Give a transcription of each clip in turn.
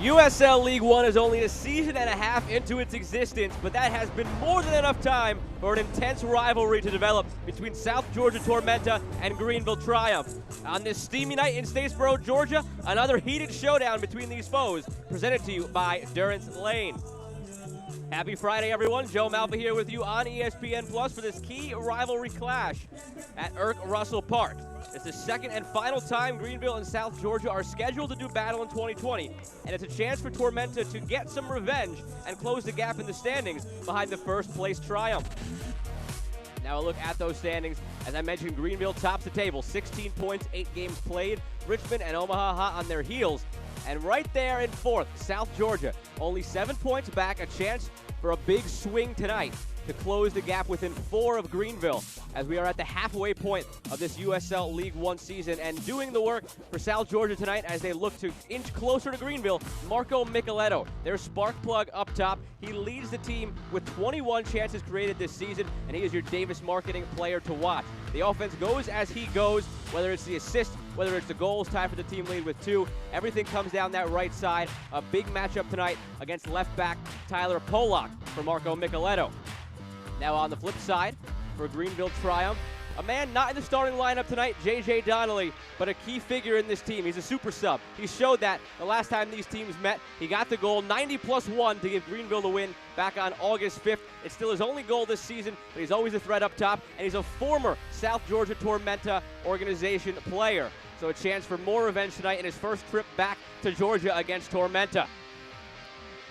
USL League One is only a season and a half into its existence, but that has been more than enough time for an intense rivalry to develop between South Georgia Tormenta and Greenville Triumph. On this steamy night in Statesboro, Georgia, another heated showdown between these foes, presented to you by Durance Lane. Happy Friday, everyone. Joe Malfa here with you on ESPN Plus for this key rivalry clash at Irk Russell Park. It's the second and final time Greenville and South Georgia are scheduled to do battle in 2020, and it's a chance for Tormenta to get some revenge and close the gap in the standings behind the first place Triumph. Now a look at those standings. As I mentioned, Greenville tops the table, 16 points, 8 games played. Richmond and Omaha hot on their heels. And right there in fourth, South Georgia, only 7 points back, a chance for a big swing tonight to close the gap within 4 of Greenville, as we are at the halfway point of this USL League One season. And doing the work for South Georgia tonight as they look to inch closer to Greenville, Marco Micheletto, their spark plug up top. He leads the team with 21 chances created this season, and he is your Davis marketing player to watch. The offense goes as he goes, whether it's the assist, whether it's the goals, tied for the team lead with 2. Everything comes down that right side. A big matchup tonight against left back Tyler Pollock for Marco Micheletto. Now on the flip side, for Greenville Triumph, a man not in the starting lineup tonight, J.J. Donnelly, but a key figure in this team. He's a super sub. He showed that the last time these teams met. He got the goal, 90+1, to give Greenville the win back on August 5th. It's still his only goal this season, but he's always a threat up top, and he's a former South Georgia Tormenta organization player. So a chance for more revenge tonight in his first trip back to Georgia against Tormenta.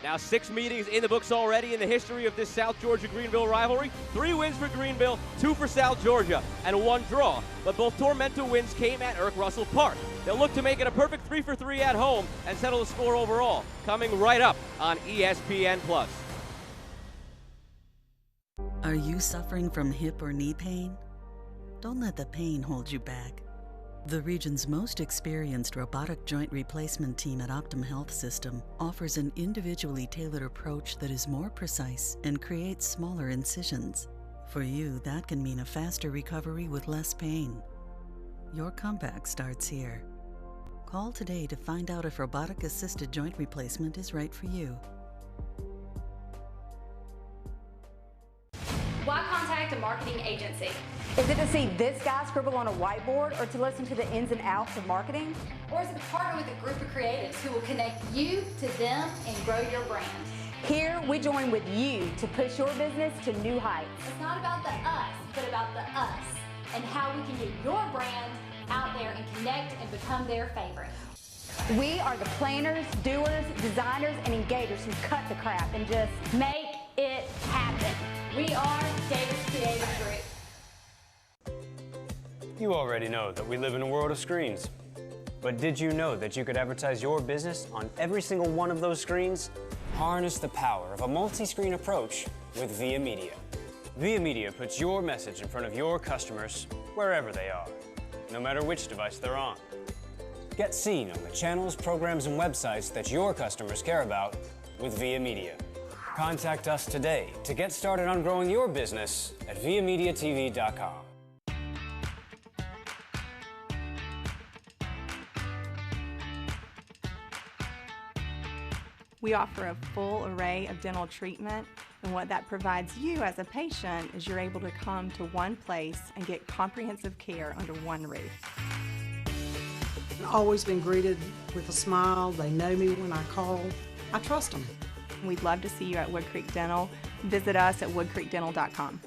Now 6 meetings in the books already in the history of this South Georgia-Greenville rivalry. 3 wins for Greenville, 2 for South Georgia, and 1 draw. But both Tormenta wins came at Irk Russell Park. They'll look to make it a perfect 3-for-3 at home and settle the score overall. Coming right up on ESPN+. Are you suffering from hip or knee pain? Don't let the pain hold you back. The region's most experienced robotic joint replacement team at Optum Health System offers an individually tailored approach that is more precise and creates smaller incisions. For you, that can mean a faster recovery with less pain. Your comeback starts here. Call today to find out if robotic-assisted joint replacement is right for you. Why contact a marketing agency? Is it to see this guy scribble on a whiteboard, or to listen to the ins and outs of marketing? Or is it to partner with a group of creatives who will connect you to them and grow your brand? Here, we join with you to push your business to new heights. It's not about the us, but about the us, and how we can get your brand out there and connect and become their favorite. We are the planners, doers, designers, and engagers who cut the crap and just Make it happen. We are Davis Creative Group. You already know that we live in a world of screens. But did you know that you could advertise your business on every single one of those screens? Harness the power of a multi-screen approach with Via Media. Via Media puts your message in front of your customers wherever they are, no matter which device they're on. Get seen on the channels, programs, and websites that your customers care about with Via Media. Contact us today to get started on growing your business at viamediatv.com. We offer a full array of dental treatment, and what that provides you as a patient is you're able to come to one place and get comprehensive care under one roof. I've always been greeted with a smile. They know me when I call. I trust them. We'd love to see you at Wood Creek Dental. Visit us at woodcreekdental.com.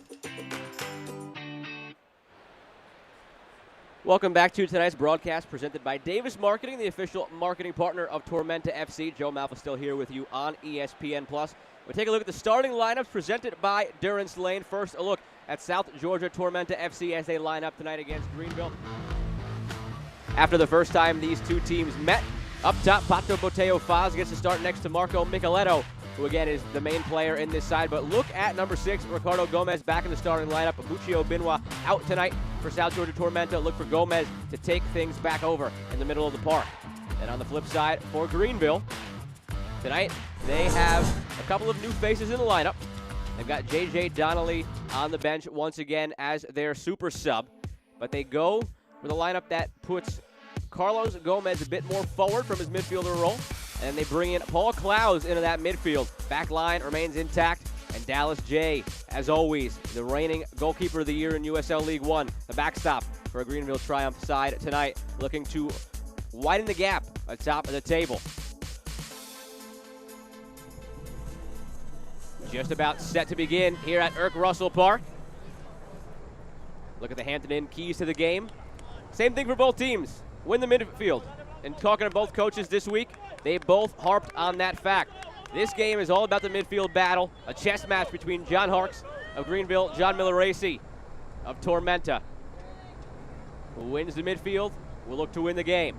Welcome back to tonight's broadcast presented by Davis Marketing, the official marketing partner of Tormenta FC. Joe Malfa still here with you on ESPN+. We'll take a look at the starting lineups presented by Durance Lane. First, a look at South Georgia Tormenta FC as they line up tonight against Greenville. After the first time these two teams met, up top, Pato Boteo Faz gets to start next to Marco Micheletto, who again is the main player in this side. But look at number 6, Ricardo Gomez, back in the starting lineup. Abuchio Binwa out tonight for South Georgia Tormenta. Look for Gomez to take things back over in the middle of the park. And on the flip side, for Greenville, tonight they have a couple of new faces in the lineup. They've got J.J. Donnelly on the bench once again as their super sub. But they go with a lineup that puts Carlos Gomez a bit more forward from his midfielder role. And they bring in Paul Clowes into that midfield. Back line remains intact. And Dallas J, as always, the reigning goalkeeper of the year in USL League One, the backstop for a Greenville Triumph side tonight, looking to widen the gap atop of the table. Just about set to begin here at Irk Russell Park. Look at the Hampton Inn keys to the game. Same thing for both teams. Win the midfield. And talking to both coaches this week, they both harped on that fact. This game is all about the midfield battle, a chess match between John Harkes of Greenville, John Milleracey of Tormenta. Who wins the midfield will look to win the game.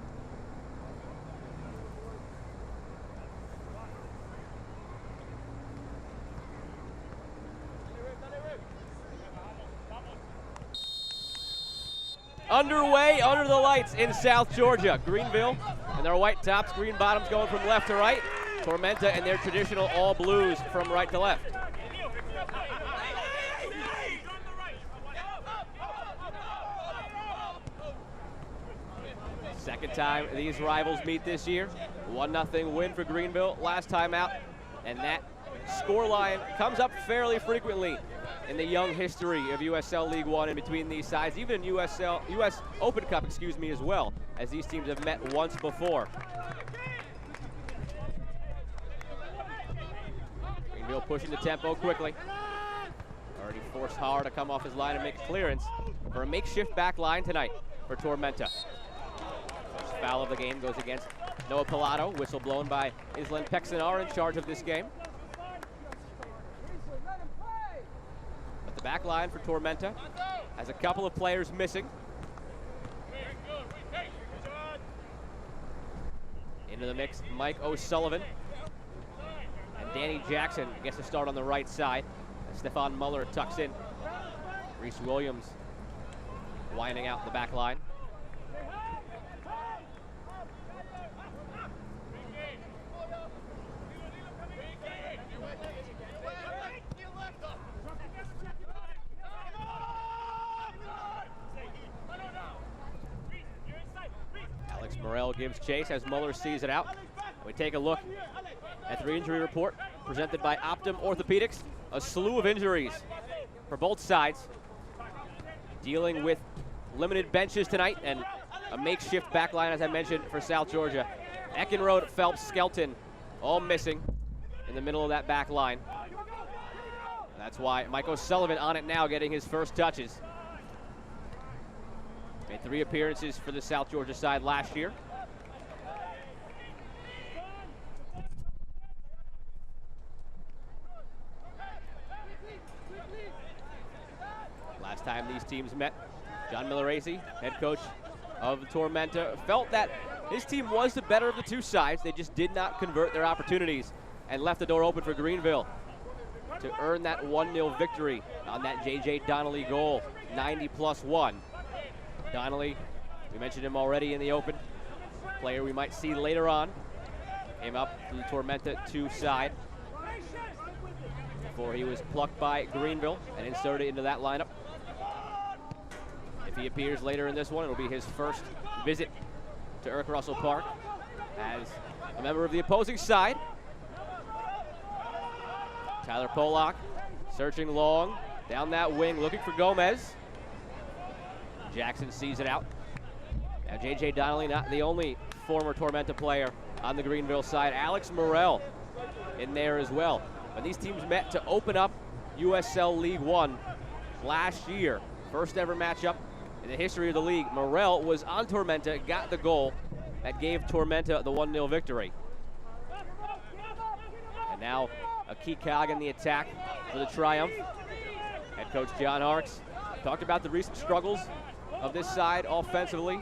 Underway under the lights in South Georgia. Greenville and their white tops, green bottoms going from left to right. Tormenta and their traditional all blues from right to left. Second time these rivals meet this year. 1-0 win for Greenville last time out. And that scoreline comes up fairly frequently in the young history of USL League One and between these sides, even in US Open Cup, as well, as these teams have met once before. Greenville pushing the tempo quickly. Already forced hard to come off his line and make a clearance for a makeshift back line tonight for Tormenta. First foul of the game goes against Noah Pilato, whistle blown by Island Pexanar in charge of this game. The back line for Tormenta has a couple of players missing. Into the mix, Mike O'Sullivan. And Danny Jackson gets a start on the right side. And Stefan Muller tucks in. Reese Williams winding out the back line. Morrell gives chase as Muller sees it out. We take a look at the injury report presented by Optum Orthopedics. A slew of injuries for both sides. Dealing with limited benches tonight and a makeshift back line, as I mentioned, for South Georgia. Eckenrode, Phelps, Skelton, all missing in the middle of that back line. And that's why Mike O'Sullivan on it now, getting his first touches. Made 3 appearances for the South Georgia side last year. Last time these teams met, John Milleracey, head coach of Tormenta, felt that his team was the better of the two sides. They just did not convert their opportunities and left the door open for Greenville to earn that 1-0 victory on that J.J. Donnelly goal, 90+1. Donnelly, we mentioned him already in the open. Player we might see later on. Came up to the Tormenta 2 side before he was plucked by Greenville and inserted into that lineup. If he appears later in this one, it'll be his first visit to Irk Russell Park as a member of the opposing side. Tyler Pollock searching long down that wing, looking for Gomez. Jackson sees it out. Now J.J. Donnelly, not the only former Tormenta player on the Greenville side. Alex Morrell in there as well. When these teams met to open up USL League One last year, first ever matchup in the history of the league, Morrell was on Tormenta, got the goal that gave Tormenta the 1-0 victory. And now a key cog in the attack for the Triumph. Head coach John Harkes talked about the recent struggles of this side offensively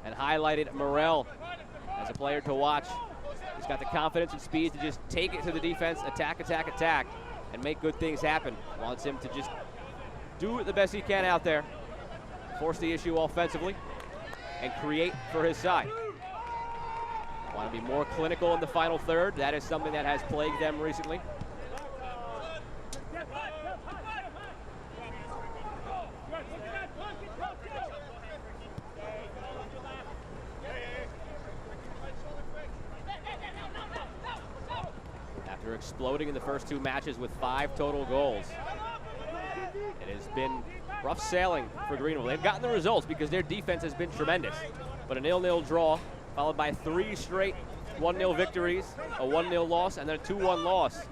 and highlighted Morrell as a player to watch. He's got the confidence and speed to just take it to the defense, attack, attack, attack, and make good things happen. Wants him to just do the best he can out there, force the issue offensively, and create for his side. Want to be more clinical in the final third. That is something that has plagued them recently. exploding in the first 2 matches with 5 total goals. It has been rough sailing for Greenville. They've gotten the results because their defense has been tremendous. But a 0-0 draw, followed by 3 straight 1-0 victories, a 1-0 loss, and then a 2-1 loss.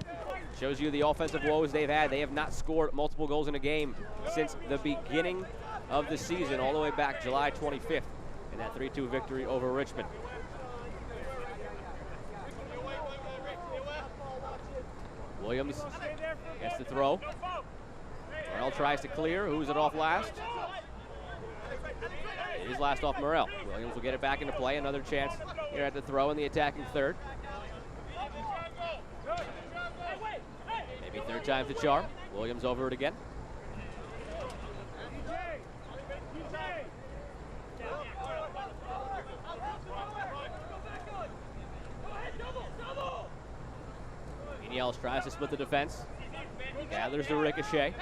Shows you the offensive woes they've had. They have not scored multiple goals in a game since the beginning of the season, all the way back July 25th in that 3-2 victory over Richmond. Williams gets the throw. Morrell tries to clear. Who's it off last? It is last off Morrell. Williams will get it back into play. Another chance here at the throw in the attacking third. Maybe third time's the charm. Williams over it again. Yells tries to split the defense. Gathers the ricochet.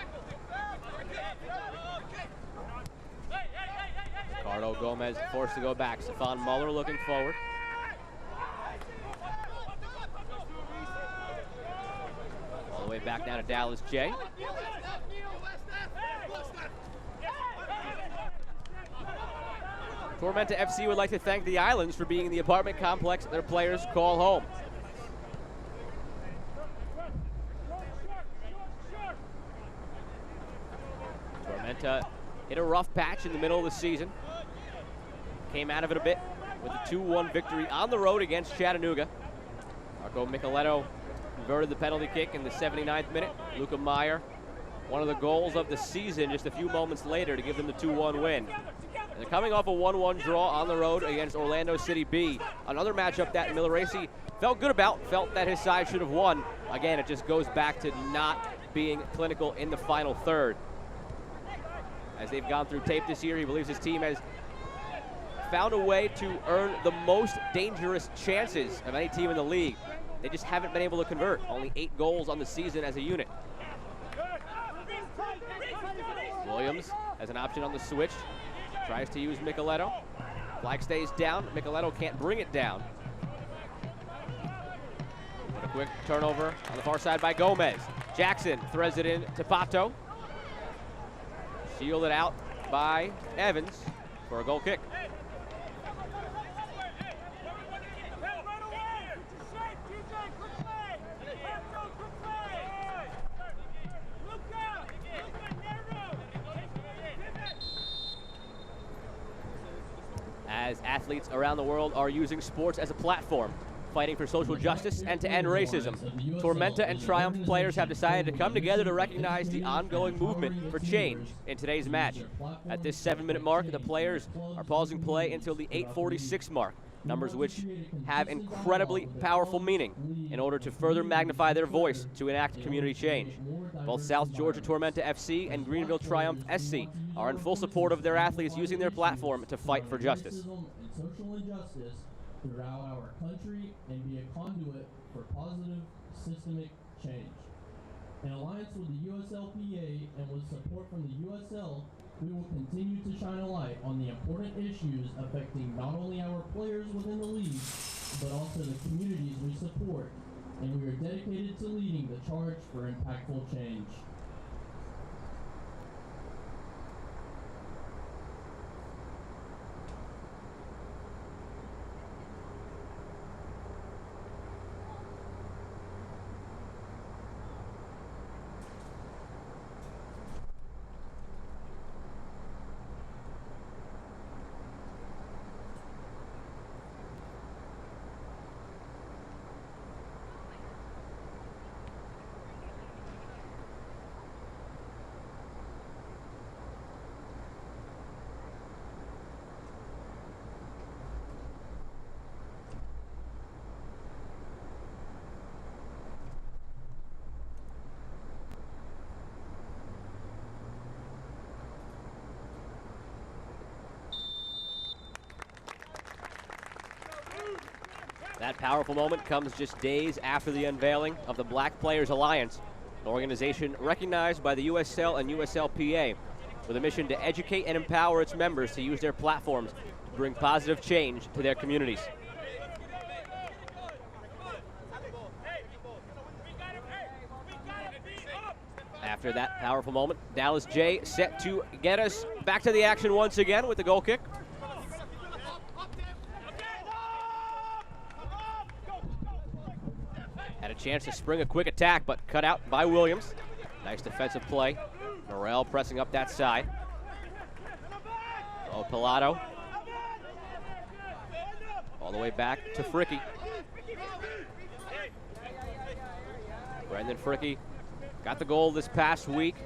Ricardo Gomez forced to go back. Stefan Muller looking forward. All the way back down to Dallas J. Tormenta FC would like to thank the Islands for being the apartment complex their players call home. Tormenta hit a rough patch in the middle of the season. Came out of it a bit with a 2-1 victory on the road against Chattanooga. Marco Micheletto converted the penalty kick in the 79th minute. Luca Meyer, one of the goals of the season just a few moments later to give them the 2-1 win. And they're coming off a 1-1 draw on the road against Orlando City B. Another matchup that Milleracey felt good about, felt that his side should have won. Again, it just goes back to not being clinical in the final third. As they've gone through tape this year, he believes his team has found a way to earn the most dangerous chances of any team in the league. They just haven't been able to convert. Only 8 goals on the season as a unit. Williams has an option on the switch. Tries to use Micheletto. Flag stays down. Micheletto can't bring it down. But a quick turnover on the far side by Gomez. Jackson threads it in to Pato. Shielded out by Evans for a goal kick. As athletes around the world are using sports as a platform, fighting for social justice and to end racism, Tormenta and Triumph players have decided to come together to recognize the ongoing movement for change in today's match. At this 7-minute mark, the players are pausing play until the 8:46 mark, numbers which have incredibly powerful meaning in order to further magnify their voice to enact community change. Both South Georgia Tormenta FC and Greenville Triumph SC are in full support of their athletes using their platform to fight for justice. Social injustice throughout our country and be a conduit for positive systemic change. In alliance with the USLPA and with support from the USL, we will continue to shine a light on the important issues affecting not only our players within the league, but also the communities we support, and we are dedicated to leading the charge for impactful change. That powerful moment comes just days after the unveiling of the Black Players Alliance, an organization recognized by the USL and USLPA with a mission to educate and empower its members to use their platforms to bring positive change to their communities. After that powerful moment, Dallas J set to get us back to the action once again with the goal kick. Had a chance to spring a quick attack, but cut out by Williams. Nice defensive play. Morrell pressing up that side. Oh, Pilato. All the way back to Fricky. Brendan Fricky got the goal this past week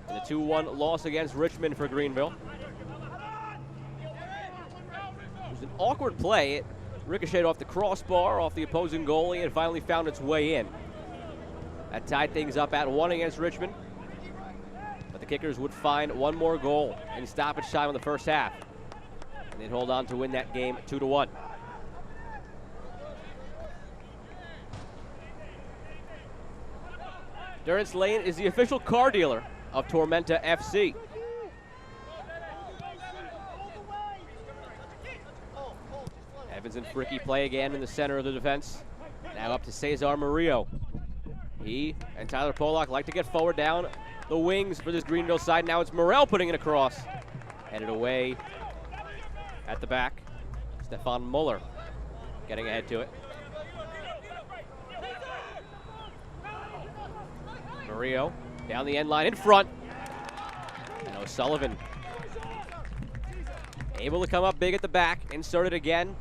in the 2-1 loss against Richmond for Greenville. It was an awkward play. It ricocheted off the crossbar, off the opposing goalie, and finally found its way in. That tied things up at 1 against Richmond. But the Kickers would find one more goal in stoppage time in the first half. And they'd hold on to win that game 2-1. Durance Lane is the official car dealer of Tormenta FC. Evans and Fricky play again in the center of the defense. Now up to Cesar Murillo. He and Tyler Pollock like to get forward down the wings for this Greenville side. Now it's Morrell putting it across. Headed away at the back. Stefan Muller getting ahead to it. Murillo down the end line in front. And O'Sullivan able to come up big at the back. Inserted again.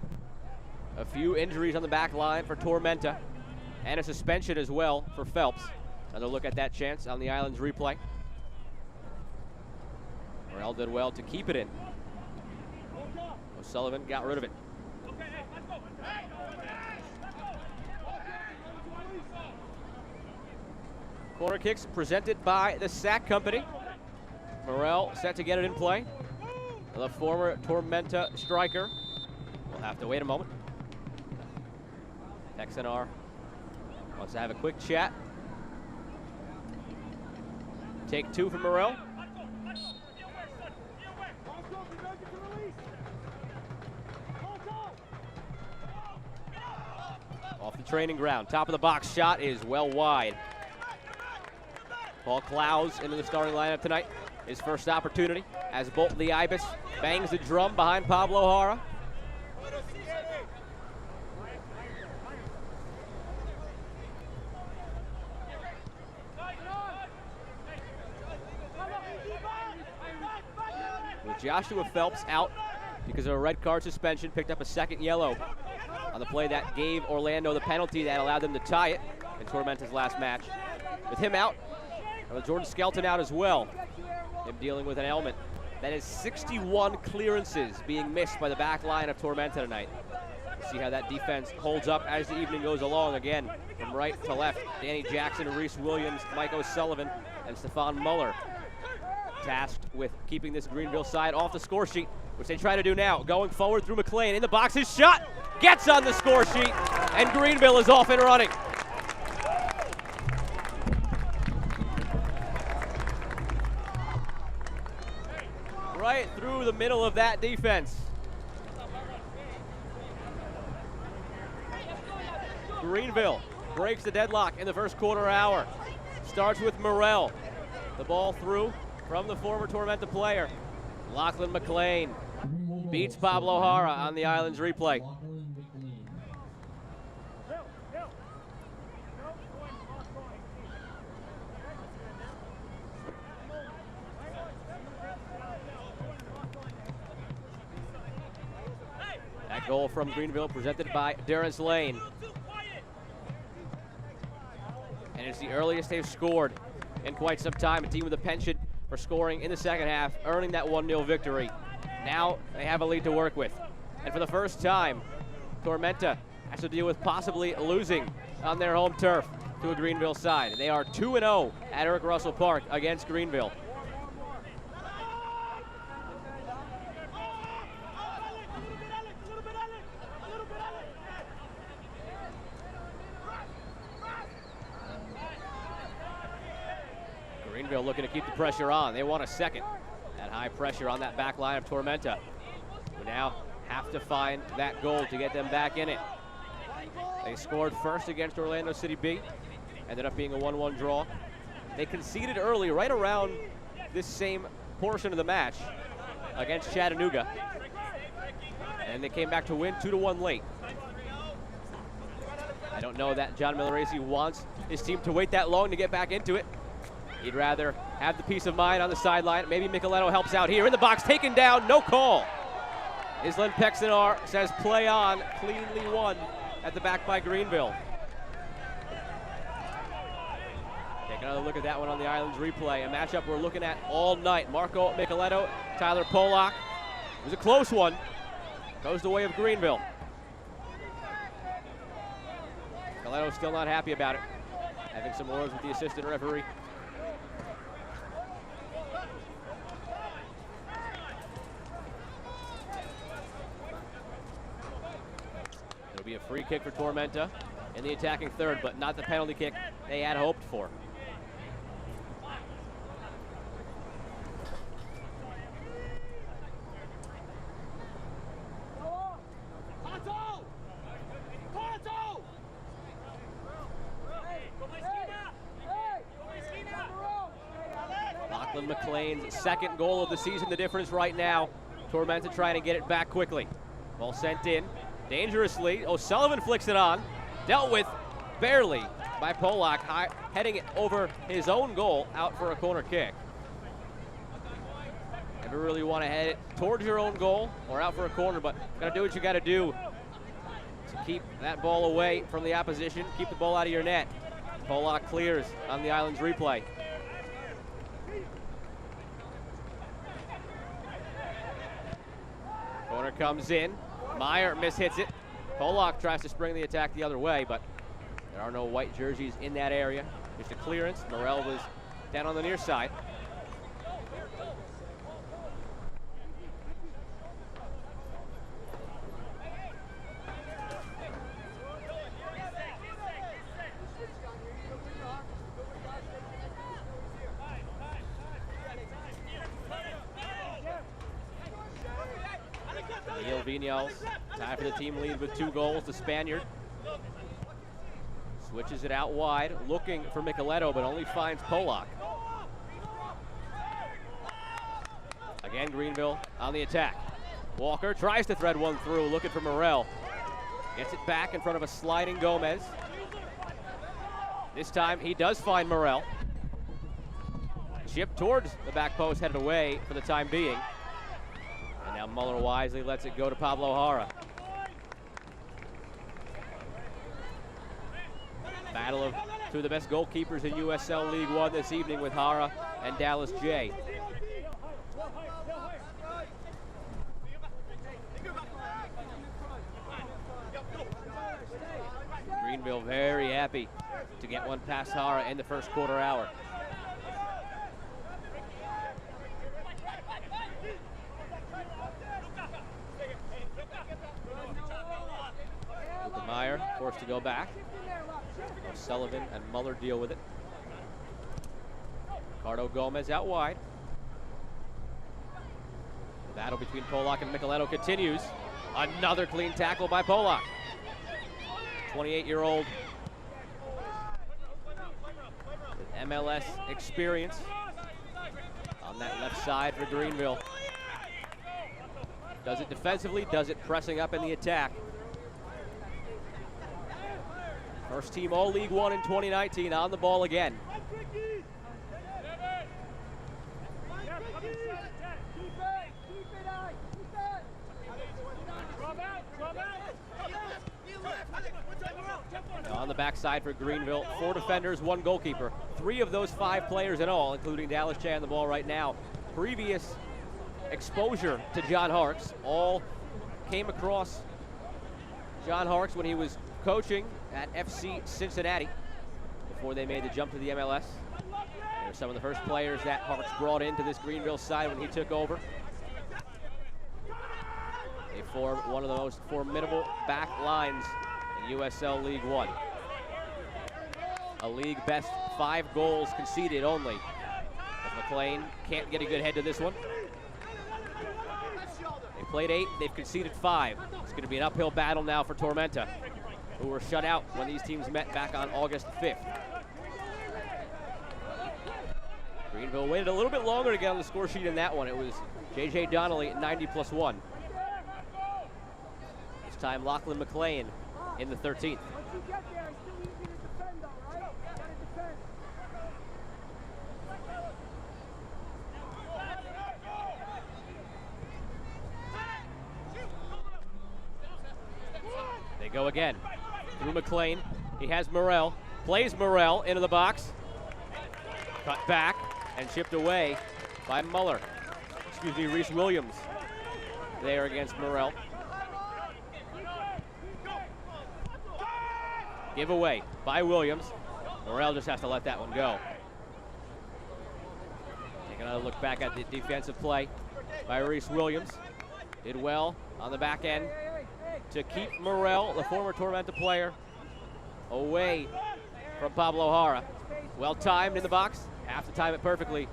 A few injuries on the back line for Tormenta. And a suspension as well for Phelps. Another look at that chance on the Island's replay. Morrell did well to keep it in. O'Sullivan got rid of it. Corner kicks presented by the Sack Company. Morrell set to get it in play. The former Tormenta striker. We'll have to wait a moment. XNR wants to have a quick chat. Take 2 from Morrell. Off the training ground. Top of the box shot is well wide. Paul Clowes into the starting lineup tonight. His first opportunity as Bolt the Ibis bangs the drum behind Pablo Jara. With Joshua Phelps out because of a red card suspension, picked up a second yellow on the play that gave Orlando the penalty that allowed them to tie it in Tormenta's last match. With him out, and with Jordan Skelton out as well, him dealing with an ailment. That is 61 clearances being missed by the back line of Tormenta tonight. We'll see how that defense holds up as the evening goes along. Again, from right to left, Danny Jackson, Reese Williams, Mike O'Sullivan, and Stefan Muller tasked with keeping this Greenville side off the score sheet, which they try to do now. Going forward through McLean in the box, his shot gets on the score sheet, and Greenville is off and running. Right through the middle of that defense. Greenville breaks the deadlock in the first quarter hour. Starts with Morrell. The ball through from the former Tormenta player. Lachlan Mclean beats Pablo Jara on the Island's replay. Lachlan Mclean. That goal from Greenville presented by Durance Lane. And it's the earliest they've scored in quite some time. A team with a penchant for scoring in the second half, earning that 1-0 victory. Now they have a lead to work with. And for the first time, Tormenta has to deal with possibly losing on their home turf to a Greenville side. They are 2-0 at Eric Russell Park against Greenville. Greenville looking to keep the pressure on. They want a second. That high pressure on that back line of Tormenta. We now have to find that goal to get them back in it. They scored first against Orlando City B. Ended up being a 1-1 draw. They conceded early, right around this same portion of the match against Chattanooga. And they came back to win 2-1 late. I don't know that John Milleracey wants his team to wait that long to get back into it. He'd rather have the peace of mind on the sideline. Maybe Micheletto helps out here. In the box, taken down, no call. Island Pexenar says play on, cleanly won at the back by Greenville. Take another look at that one on the Islands replay. A matchup we're looking at all night. Marco Micheletto, Tyler Polak. It was a close one. Goes the way of Greenville. Micheletto still not happy about it. Having some words with the assistant referee. It'll be a free kick for Tormenta in the attacking third, but not the penalty kick they had hoped for. Lachlan Mclean's second goal of the season, the difference right now. Tormenta trying to get it back quickly. Ball sent in dangerously. O'Sullivan flicks it on. Dealt with barely by Polak, heading it over his own goal out for a corner kick. Never really want to head it towards your own goal or out for a corner, but gotta do what you gotta do to keep that ball away from the opposition, keep the ball out of your net. Polak clears on the Islands replay. Corner comes in. Meyer mishits it. Polak tries to spring the attack the other way, but there are no white jerseys in that area. Just a clearance. Morrell was down on the near side. Vinyals tied for the team lead with 2 goals. The Spaniard switches it out wide, looking for Micheletto, but only finds Polak. Again, Greenville on the attack. Walker tries to thread one through, looking for Morrell. Gets it back in front of a sliding Gomez. This time he does find Morrell. Chip towards the back post, headed away for the time being. And now Muller wisely lets it go to Pablo Jara. Battle of two of the best goalkeepers in USL League One this evening with Jara and Dallas J. Greenville very happy to get one past Jara in the first quarter hour. Meyer forced to go back. Sullivan and Muller deal with it. Ricardo Gomez out wide. The battle between Polak and Micheletto continues. Another clean tackle by Polak. 28-year-old with MLS experience on that left side for Greenville. Does it defensively, does it pressing up in the attack. First team all League One in 2019, on the ball again. Now on the backside for Greenville, 4 defenders, 1 goalkeeper. 3 of those 5 players in all, including Dallas J on the ball right now. Previous exposure to John Harkes, all came across John Harkes when he was coaching at FC Cincinnati before they made the jump to the MLS. They're some of the first players that Harkes brought into this Greenville side when he took over. They form one of the most formidable back lines in USL League One. A league best 5 goals conceded only. If McLean can't get a good head to this one. They played 8, they've conceded 5. It's going to be an uphill battle now for Tormenta, who were shut out when these teams met back on August 5th. Greenville waited a little bit longer to get on the score sheet in that one. It was J.J. Donnelly at 90+1. This time Lachlan Mclean in the 13th. They go again through McLean. He has Morrell, plays Morrell into the box. Cut back and chipped away by Reese Williams there against Morrell. Give away by Williams. Morrell just has to let that one go. Take another look back at the defensive play by Reese Williams. Did well on the back end to keep Morrell, the former Tormenta player, away from Pablo Jara. Well timed in the box, have to time it perfectly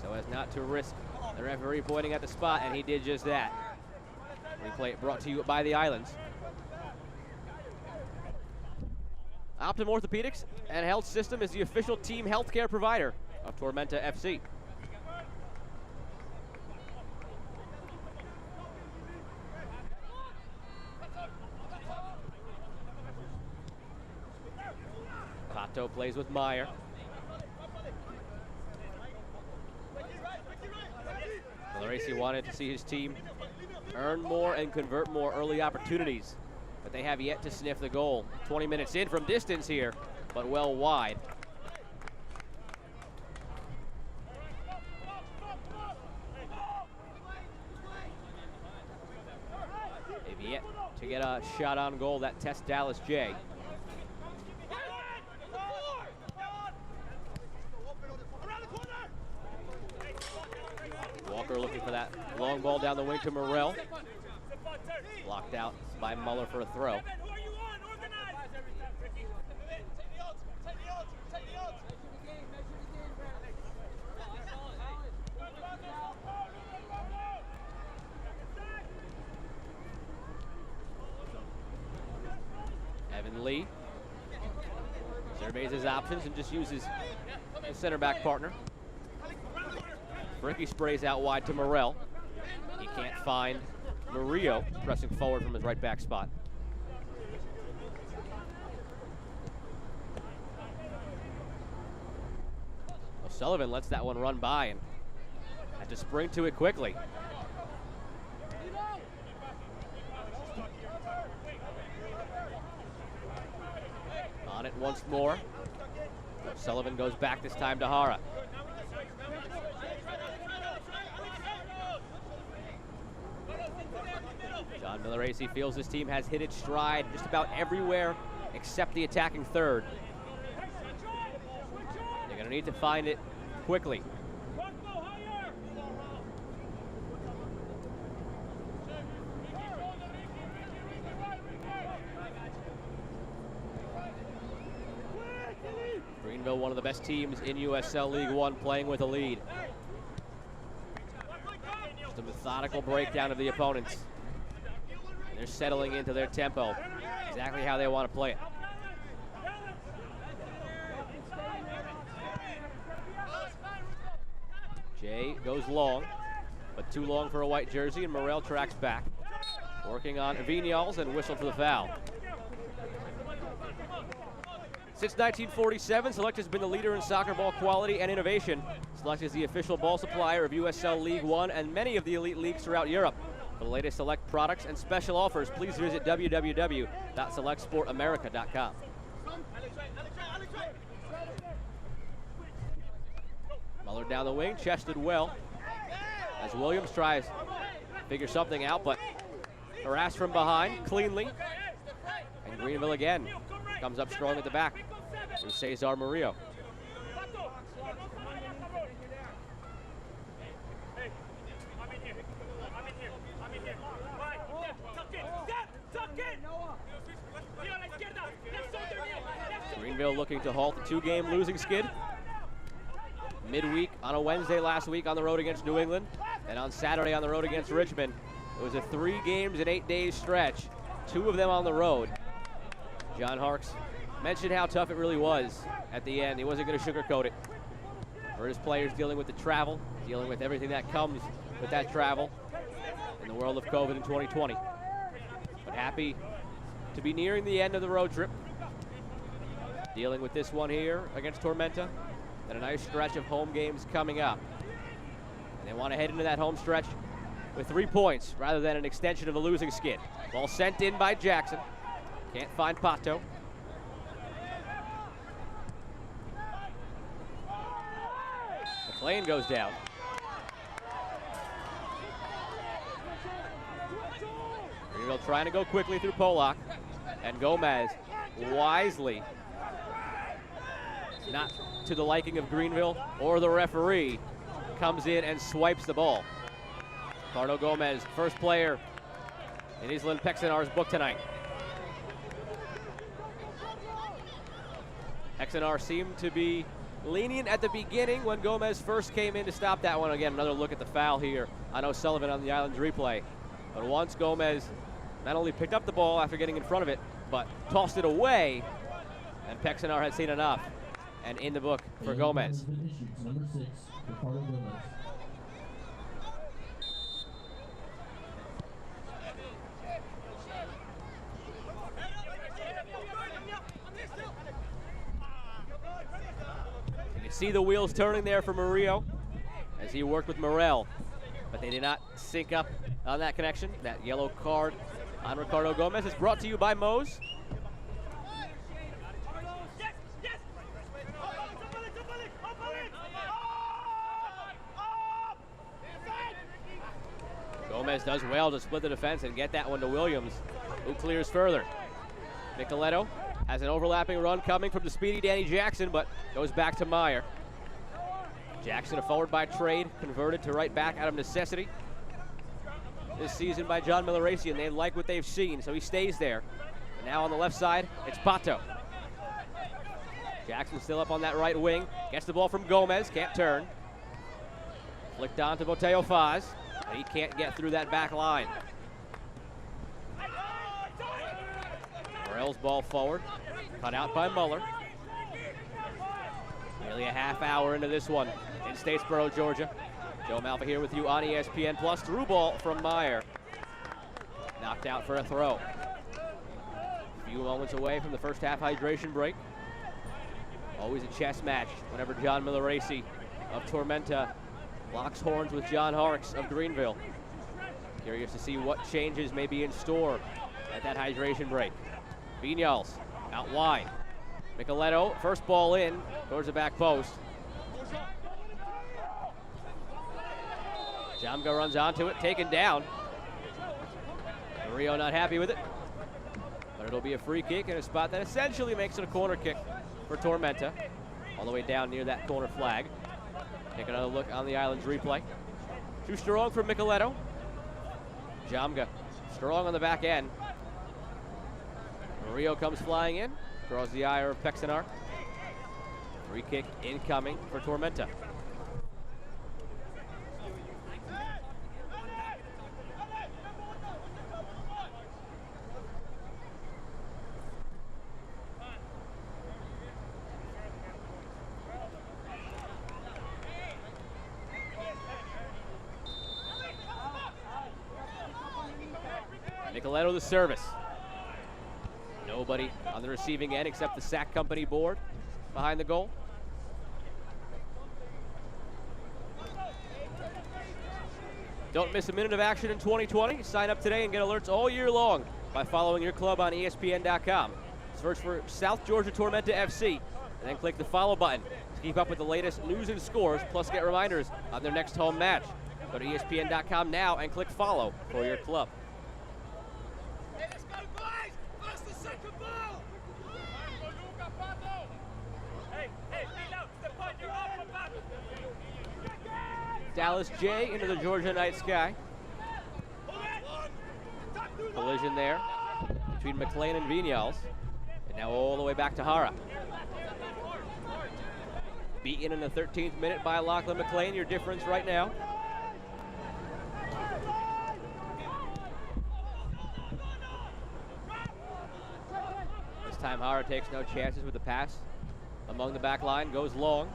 so as not to risk the referee pointing at the spot, and he did just that. Replay brought to you by the Islands. Optum Orthopedics and Health System is the official team healthcare provider of Tormenta FC. Pato plays with Meyer. Laracy wanted to see his team earn more and convert more early opportunities, but they have yet to sniff the goal. 20 minutes in from distance here, but well wide. They've yet to get a shot on goal that tests Dallas J. Walker looking for that long ball down the wing to Morrell. Blocked out by Muller for a throw. Evan Lee surveys his options and just uses his center back partner. Ricky sprays out wide to Morrell. He can't find Murillo pressing forward from his right back spot. O'Sullivan lets that one run by and had to spring to it quickly. On it once more. O'Sullivan goes back this time to Jara. John Milleracey feels his team has hit its stride just about everywhere except the attacking third. They're going to need to find it quickly. Greenville, one of the best teams in USL League One, playing with a lead. Just a methodical breakdown of the opponents. They're settling into their tempo, exactly how they want to play it. Jay goes long, but too long for a white jersey, and Morrell tracks back. Working on Vignals and whistle for the foul. Since 1947, Select has been the leader in soccer ball quality and innovation. Select is the official ball supplier of USL League One and many of the elite leagues throughout Europe. For the latest Select products and special offers, please visit www.selectsportamerica.com. Muller down the wing, chested well, as Williams tries to figure something out, but harassed from behind cleanly. And Greenville again comes up strong at the back with Cesar Murillo. Greenville looking to halt the two-game losing skid. Midweek on a Wednesday last week on the road against New England, and on Saturday on the road against Richmond. It was a 3 games in 8 days stretch, 2 of them on the road. John Harkes mentioned how tough it really was at the end. He wasn't going to sugarcoat it. for his players dealing with the travel, dealing with everything that comes with that travel in the world of COVID in 2020. But happy to be nearing the end of the road trip. Dealing with this one here against Tormenta, and a nice stretch of home games coming up. And they want to head into that home stretch with 3 points rather than an extension of a losing skid. Ball sent in by Jackson. Can't find Pato. McLean goes down. Greenville trying to go quickly through Pollock, and Gomez wisely, not to the liking of Greenville or the referee, comes in and swipes the ball. Ricardo Gomez, first player in Island Pexinar's book tonight. Pexinar seemed to be lenient at the beginning when Gomez first came in to stop that one. Again, another look at the foul here on O'Sullivan on the Island's replay. But once Gomez not only picked up the ball after getting in front of it, but tossed it away, and Pexinar had seen enough. And in the book for Gomez. Number 6, Ricardo Gomez. You can see the wheels turning there for Morrell as he worked with Morrell, but they did not sync up on that connection. That yellow card on Ricardo Gomez is brought to you by Moe's. Gomez does well to split the defense and get that one to Williams, who clears further. Nicoletto has an overlapping run coming from the speedy Danny Jackson, but goes back to Meyer. Jackson, a forward by trade, converted to right back out of necessity this season by John Milleracey, and they like what they've seen, so he stays there. And now on the left side, it's Pato. Jackson still up on that right wing, gets the ball from Gomez, can't turn. Flicked on to Boteo Faz, but he can't get through that back line. Morrell's ball forward, cut out by Muller. Nearly a half hour into this one in Statesboro, Georgia. Joe Malfa here with you on ESPN Plus. Through ball from Meyer. Knocked out for a throw. A few moments away from the first half hydration break. Always a chess match whenever John Milleracey of Tormenta locks horns with John Harks of Greenville. Curious to see what changes may be in store at that hydration break. Vinyals out wide. Nicoletto, first ball in towards the back post. Jamga runs onto it, taken down. Rio not happy with it, but it'll be a free kick in a spot that essentially makes it a corner kick for Tormenta, all the way down near that corner flag. Take another look on the Island's replay. Too strong for Nicoletto. Jamga strong on the back end. Rio comes flying in, draws the ire of Pexinar. Free kick incoming for Tormenta. Nicoletto the service. Nobody on the receiving end except the sack company board behind the goal. Don't miss a minute of action in 2020. Sign up today and get alerts all year long by following your club on ESPN.com. Search for South Georgia Tormenta FC and then click the follow button to keep up with the latest news and scores, plus get reminders on their next home match. Go to ESPN.com now and click follow for your club. Dallas J into the Georgia night sky. Collision there between McLean and Vinyals. And now all the way back to Hara. Beaten in the 13th minute by Lachlan Mclean, your difference right now. This time Hara takes no chances with the pass. Among the back line, goes long.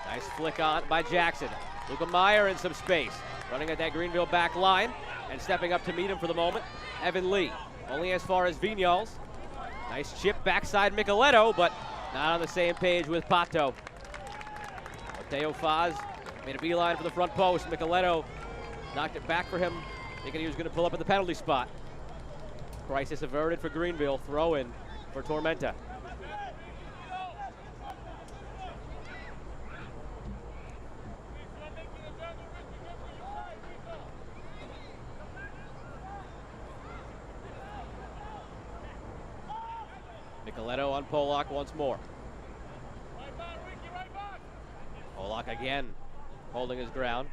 Nice flick on by Jackson. Luca Meyer in some space. Running at that Greenville back line and stepping up to meet him for the moment. Evan Lee, only as far as Vignals. Nice chip backside Micheletto, but not on the same page with Pato. Mateo Faz made a beeline for the front post. Micheletto knocked it back for him, thinking he was going to pull up at the penalty spot. Crisis averted for Greenville. Throw in for Tormenta. Micheletto on Polak once more. Polak again holding his ground.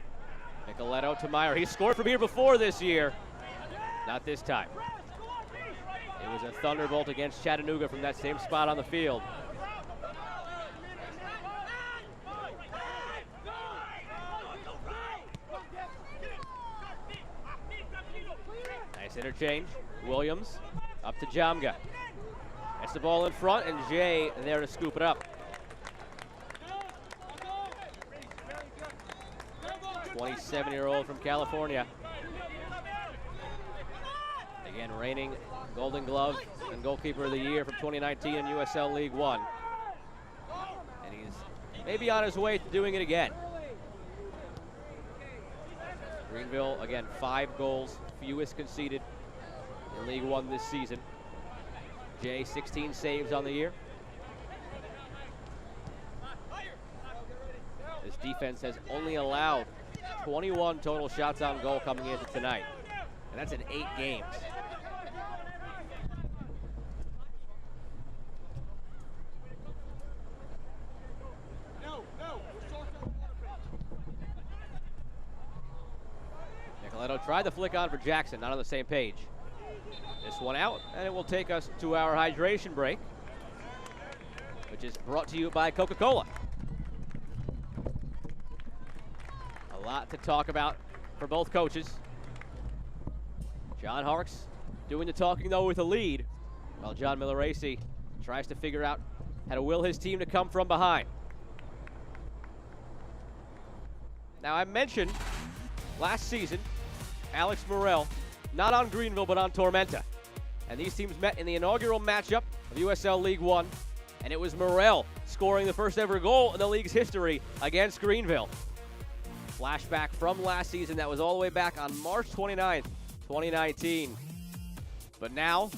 Micheletto to Meyer. He scored from here before this year. Not this time. It was a thunderbolt against Chattanooga from that same spot on the field. Nice interchange. Williams up to Jamga. Gets the ball in front, and Jay there to scoop it up. 27-year-old from California. Again, reigning Golden Glove and Goalkeeper of the Year from 2019 in USL League One. And he's maybe on his way to doing it again. Greenville, again, 5 goals, fewest conceded in League One this season. Jay, 16 saves on the year. This defense has only allowed 21 total shots on goal coming into tonight. And that's in 8 games. Micheletto tried the flick on for Jackson, not on the same page. This one out, and it will take us to our hydration break, which is brought to you by Coca-Cola. A lot to talk about for both coaches. John Harkes doing the talking, though, with a lead, while John Milleracey tries to figure out how to will his team to come from behind. Now, I mentioned last season, Alex Morrell, not on Greenville, but on Tormenta. And these teams met in the inaugural matchup of USL League One, and it was Morrell scoring the first ever goal in the league's history against Greenville. Flashback from last season, that was all the way back on March 29th, 2019. But now,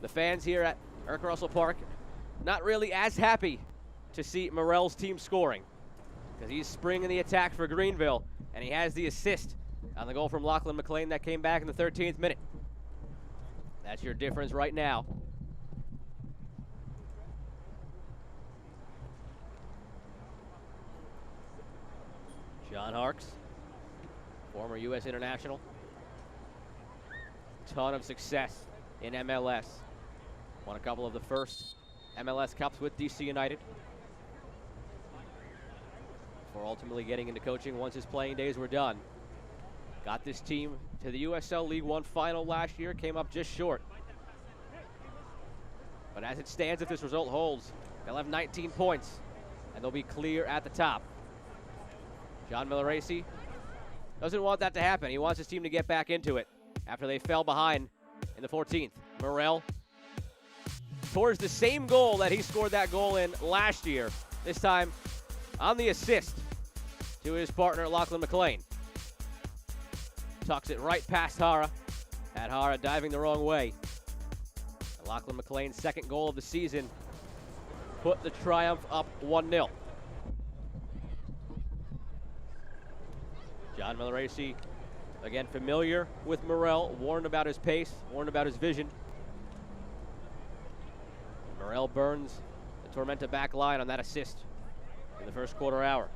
the fans here at Eric Russell Park, not really as happy to see Morrell's team scoring, because he's springing the attack for Greenville, and he has the assist on the goal from Lachlan Mclean that came back in the 13th minute. That's your difference right now. John Harkes, former U.S. international. Ton of success in MLS. Won a couple of the first MLS Cups with DC United, before ultimately getting into coaching once his playing days were done. Got this team to the USL League One final last year, came up just short. But as it stands, if this result holds, they'll have 19 points, and they'll be clear at the top. John Milleracey doesn't want that to happen. He wants his team to get back into it after they fell behind in the 14th. Morrell towards the same goal that he scored that goal in last year, this time on the assist to his partner, Lachlan Mclean. Tucks it right past Hara. Had Hara diving the wrong way. And Lachlan Mclean's second goal of the season put the Triumph up 1-0. John Milleracey, again familiar with Morrell, warned about his pace, warned about his vision. Morrell burns the Tormenta back line on that assist in the first quarter hour.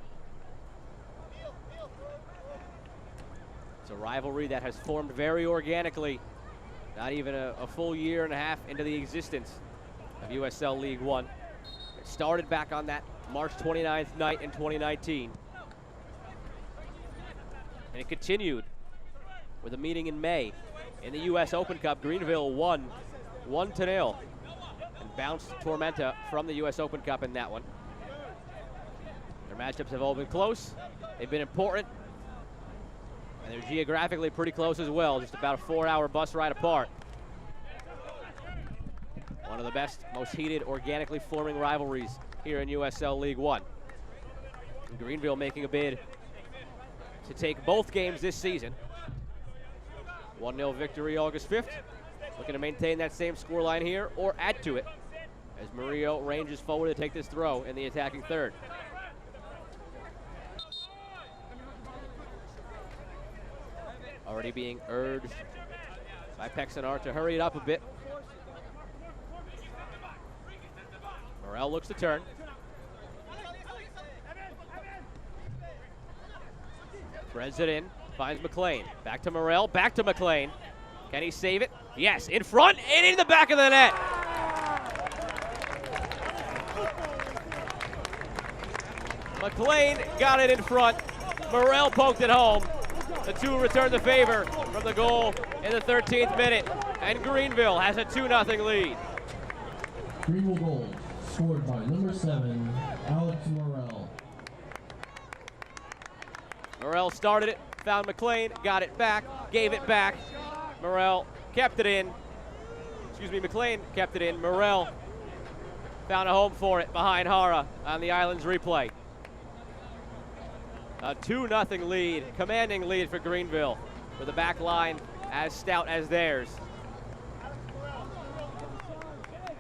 It's a rivalry that has formed very organically, not even a full year and a half into the existence of USL League One. It started back on that March 29th night in 2019. And it continued with a meeting in May in the U.S. Open Cup. Greenville won 1-0 and bounced Tormenta from the U.S. Open Cup in that one. Their matchups have all been close. They've been important. And they're geographically pretty close as well, just about a 4-hour bus ride apart. One of the best, most heated, organically forming rivalries here in USL League One. And Greenville making a bid to take both games this season. 1-0 victory August 5th. Looking to maintain that same scoreline here or add to it as Morrell ranges forward to take this throw in the attacking third. Already being urged by Pexanar to hurry it up a bit. Morrell looks to turn. Threads it in, finds McLean. Back to Morrell, back to McLean. Can he save it? Yes, in front and in the back of the net. McLean got it in front. Morrell poked it home. The two return the favor from the goal in the 13th minute. And Greenville has a 2-0 lead. Greenville goal scored by number 7, Alex Morrell. Morrell started it, found McLean, got it back, gave it back. Morrell kept it in. McLean kept it in. Morrell found a home for it behind Hara on the Islands replay. A 2-0 lead, commanding lead for Greenville with a back line as stout as theirs.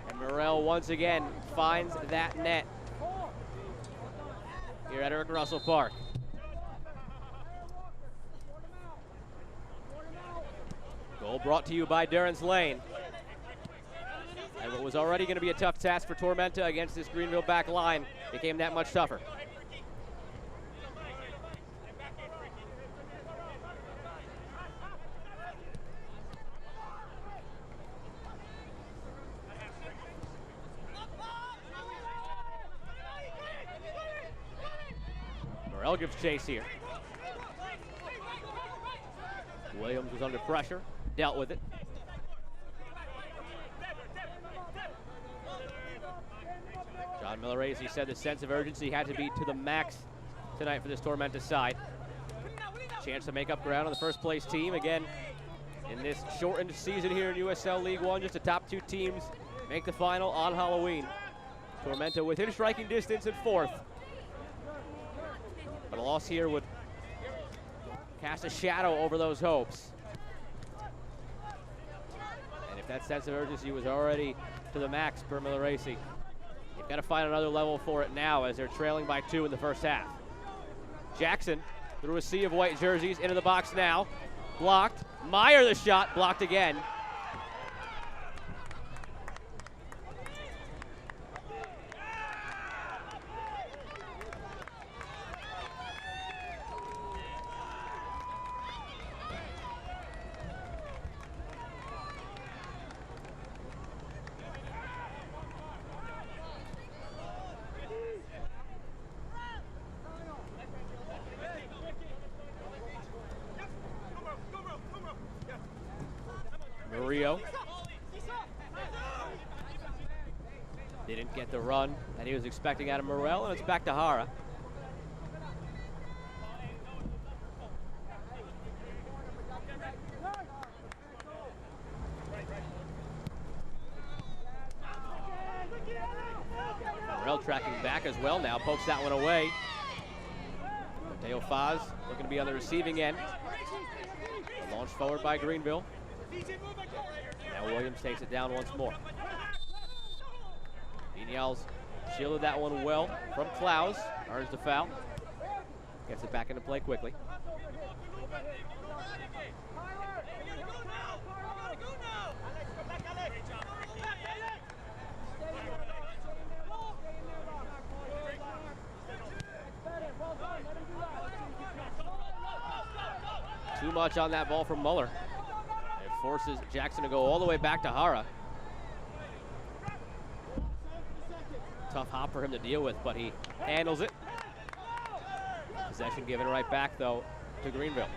And Morrell once again finds that net here at Eric Russell Park. Goal brought to you by Durrance Lane. And what was already going to be a tough task for Tormenta against this Greenville back line became that much tougher. Morrell gives chase here. Williams was under pressure, dealt with it. John Millerese said the sense of urgency had to be to the max tonight for this Tormenta side. Chance to make up ground on the first place team again in this shortened season here in USL League One. Just the top 2 teams make the final on Halloween. Tormenta within striking distance in 4th. But a loss here would cast a shadow over those hopes. And if that sense of urgency was already to the max per Millerese, you've got to find another level for it now as they're trailing by 2 in the first half. Jackson through a sea of white jerseys into the box now. Blocked. Meyer the shot, blocked again. Didn't get the run that he was expecting out of Morrell, and it's back to Hara. Morrell tracking back as well now, pokes that one away. Mateo Faz looking to be on the receiving end. A launch forward by Greenville. Now Williams takes it down once more. Vinyals shielded that one well from Klaus. Earns the foul. Gets it back into play quickly. Too much on that ball from Muller. It forces Jackson to go all the way back to Hara. Tough hop for him to deal with, but he handles it. Possession given right back, though, to Greenville.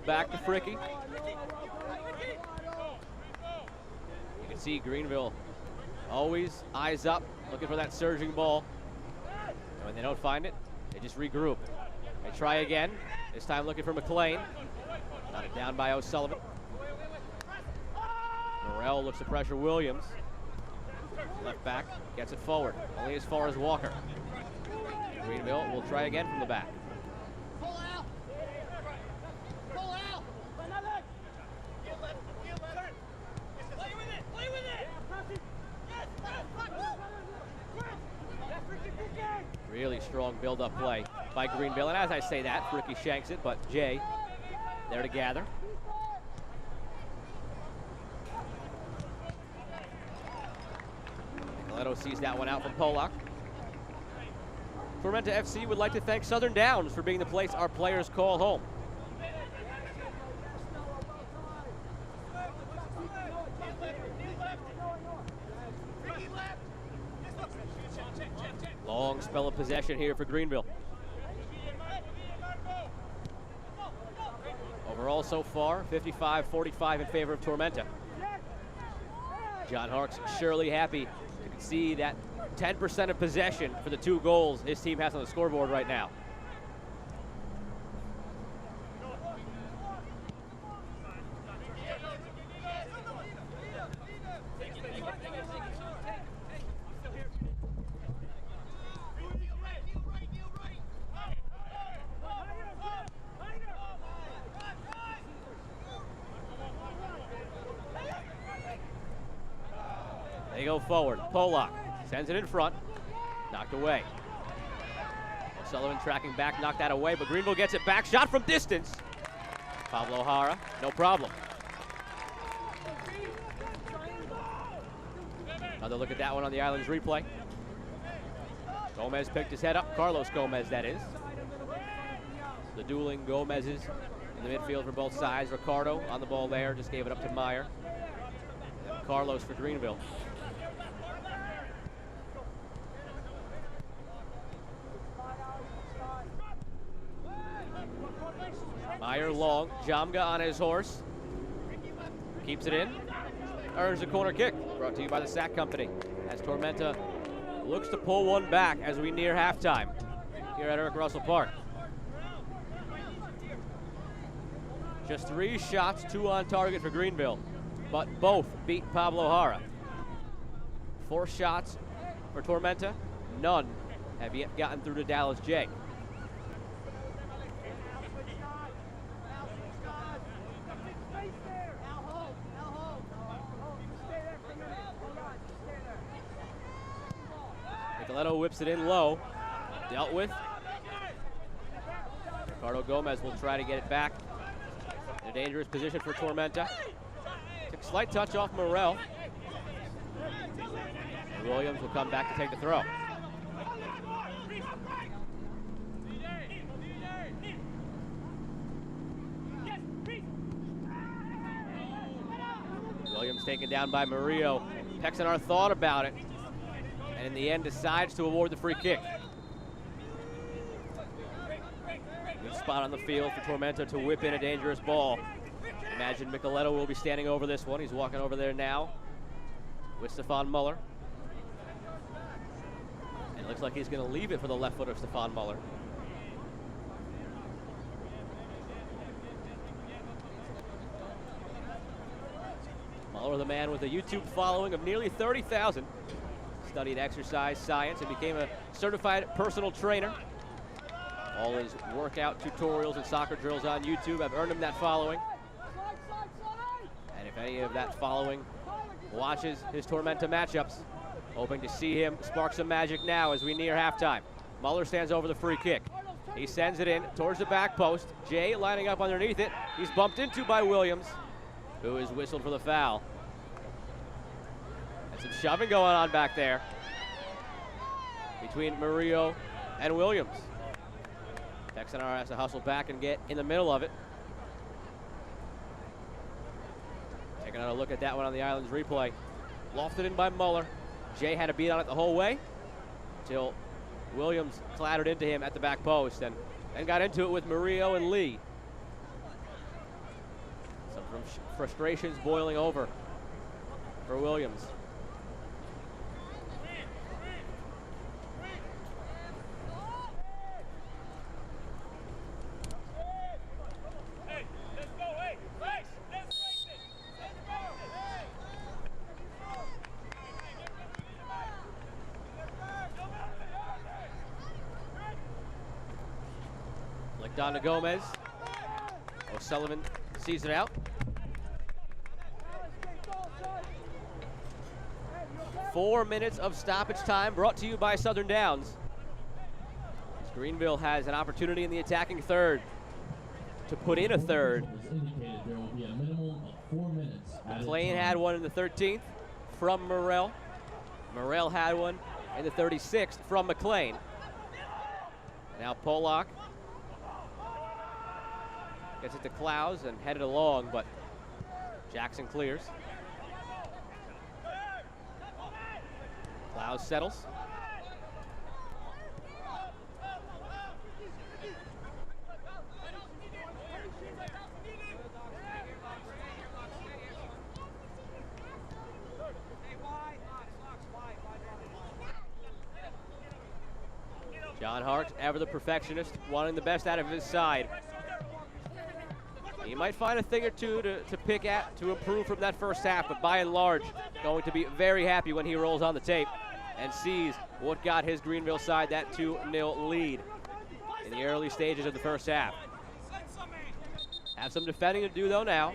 back to Fricky. You can see Greenville always eyes up, looking for that surging ball. And when they don't find it, they just regroup. They try again, this time looking for McLean. Knotted down by O'Sullivan. Morrell looks to pressure Williams. Left back, gets it forward, only as far as Walker. Greenville will try again from the back. Really strong build-up play by Greenville, and as I say that, Ricky shanks it, but Jay there to gather. Nicoletto sees that one out from Polak. Tormenta FC would like to thank Southern Downs for being the place our players call home. Long spell of possession here for Greenville. Overall so far, 55-45 in favor of Tormenta. John Hark's surely happy to see that 10% of possession for the 2 goals his team has on the scoreboard right now. They go forward. Polak sends it in front. Knocked away. O'Sullivan tracking back, knocked that away, but Greenville gets it back. Shot from distance. Pablo Jara, no problem. Another look at that one on the Island's replay. Gomez picked his head up. Carlos Gomez, that is. The dueling Gomez's in the midfield for both sides. Ricardo on the ball there, just gave it up to Meyer. And Carlos for Greenville. Meyer long, Jamga on his horse. Keeps it in, earns a corner kick. Brought to you by the Sack Company. As Tormenta looks to pull one back as we near halftime here at Eric Russell Park. Just 3 shots, 2 on target for Greenville, but both beat Pablo Jara. 4 shots for Tormenta, none have yet gotten through to Dallas J. Nicoletto whips it in low, dealt with. Ricardo Gomez will try to get it back. In a dangerous position for Tormenta. Took a slight touch off Morrell. And Williams will come back to take the throw. Williams taken down by Murillo. Pexanar thought about it, and in the end decides to award the free kick. Good spot on the field for Tormenta to whip in a dangerous ball. Imagine Nicoletto will be standing over this one. He's walking over there now with Stefan Muller. And it looks like he's going to leave it for the left foot of Stefan Muller. Muller, the man with a YouTube following of nearly 30,000. Studied exercise science and became a certified personal trainer. All his workout tutorials and soccer drills on YouTube have earned him that following. And if any of that following watches his Tormenta matchups, hoping to see him spark some magic now as we near halftime. Muller stands over the free kick. He sends it in towards the back post. Jay lining up underneath it. He's bumped into by Williams, who is whistled for the foul. And some shoving going on back there between Murillo and Williams. Pexanar has to hustle back and get in the middle of it. Taking another look at that one on the Island's replay. Lofted in by Muller. Jay had a beat on it the whole way until Williams clattered into him at the back post and got into it with Murillo and Lee. Frustrations boiling over for Williams. Ricardo Gomez. O'Sullivan sees it out. Four minutes of stoppage time brought to you by Southern Downs. As Greenville has an opportunity in the attacking third to put in a third. There will be a minimum of 4 minutes. McLean had one in the 13th from Morrell. Morrell had one in the 36th from McLean. Now Pollock gets it to Clowes and headed along, but Jackson clears. Clowes settles. John Hart, ever the perfectionist, wanting the best out of his side. He might find a thing or two to pick at to improve from that first half, but by and large, going to be very happy when he rolls on the tape and sees what got his Greenville side that 2-0 lead in the early stages of the first half. Have some defending to do, though, now.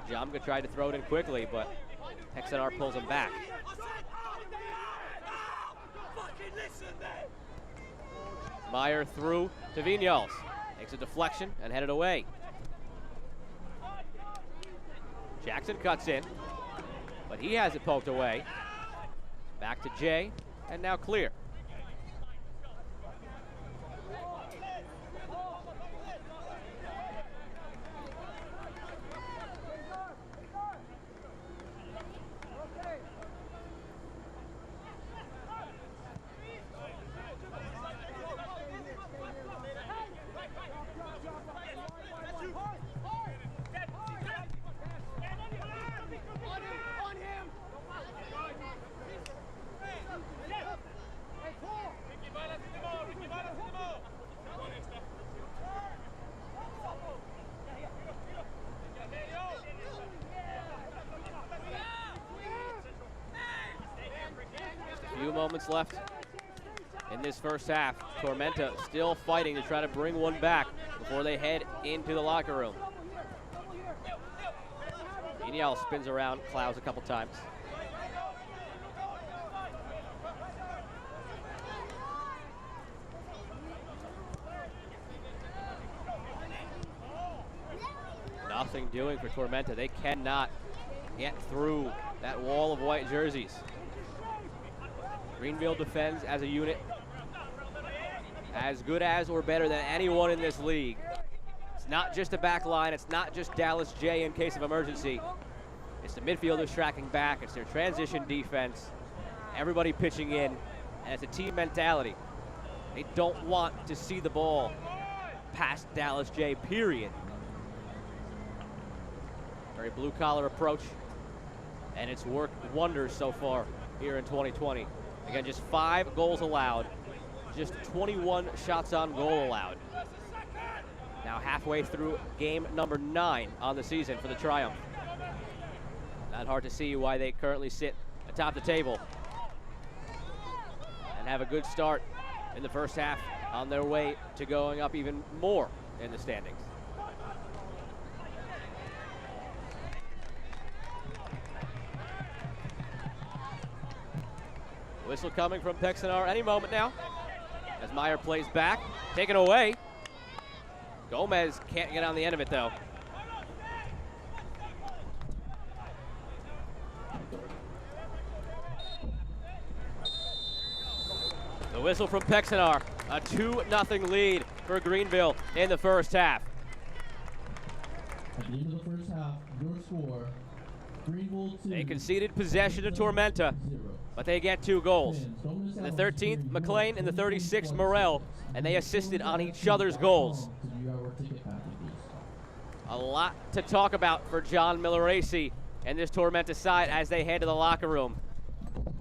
Jamga tried to throw it in quickly, but XNR pulls him back. Meyer through to Vinyals. Makes a deflection and headed away. Jackson cuts in, but he has it poked away. Back to Jay, and now clear. Few moments left in this first half. Tormenta still fighting to try to bring one back before they head into the locker room. Vinyal spins around Clowes a couple times. Nothing doing for Tormenta. They cannot get through that wall of white jerseys. Greenville defends as a unit, as good as or better than anyone in this league. It's not just a back line, it's not just Dallas J in case of emergency. It's the midfielders tracking back, it's their transition defense, everybody pitching in, and it's a team mentality. They don't want to see the ball past Dallas J, period. Very blue-collar approach, and it's worked wonders so far here in 2020. Again, just 5 goals allowed, just 21 shots on goal allowed. Now halfway through game number 9 on the season for the Triumph. Not hard to see why they currently sit atop the table and have a good start in the first half on their way to going up even more in the standings. Whistle coming from Pexanar any moment now as Meyer plays back, taken away. Gomez can't get on the end of it though. The whistle from Pexanar, a 2-0 lead for Greenville in the first half. At the end of the first half, your score, Greenville 2. They conceded possession to Tormenta, but they get 2 goals. In the 13th, McLean, in the 36th, Morrell, and they assisted on each other's goals. A lot to talk about for John Milleracey and this Tormenta side as they head to the locker room.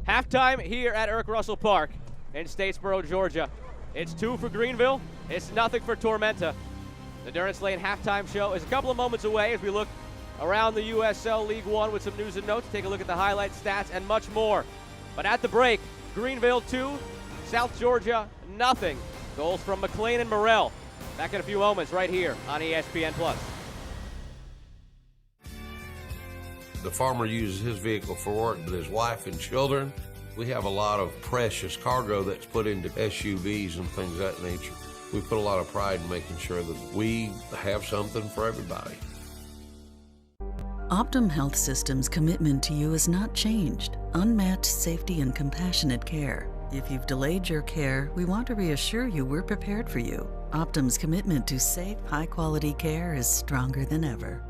Halftime here at Eric Russell Park in Statesboro, Georgia. It's 2 for Greenville. It's nothing for Tormenta. The Durance Lane halftime show is a couple of moments away as we look around the USL League One with some news and notes, take a look at the highlights, stats, and much more. But at the break, Greenville 2, South Georgia nothing. Goals from McLean and Morrell. Back in a few moments right here on ESPN+. The farmer uses his vehicle for work, but his wife and children, we have a lot of precious cargo that's put into SUVs and things of that nature. We put a lot of pride in making sure that we have something for everybody. Optum Health System's commitment to you has not changed. Unmatched safety and compassionate care. If you've delayed your care, we want to reassure you we're prepared for you. Optum's commitment to safe, high-quality care is stronger than ever.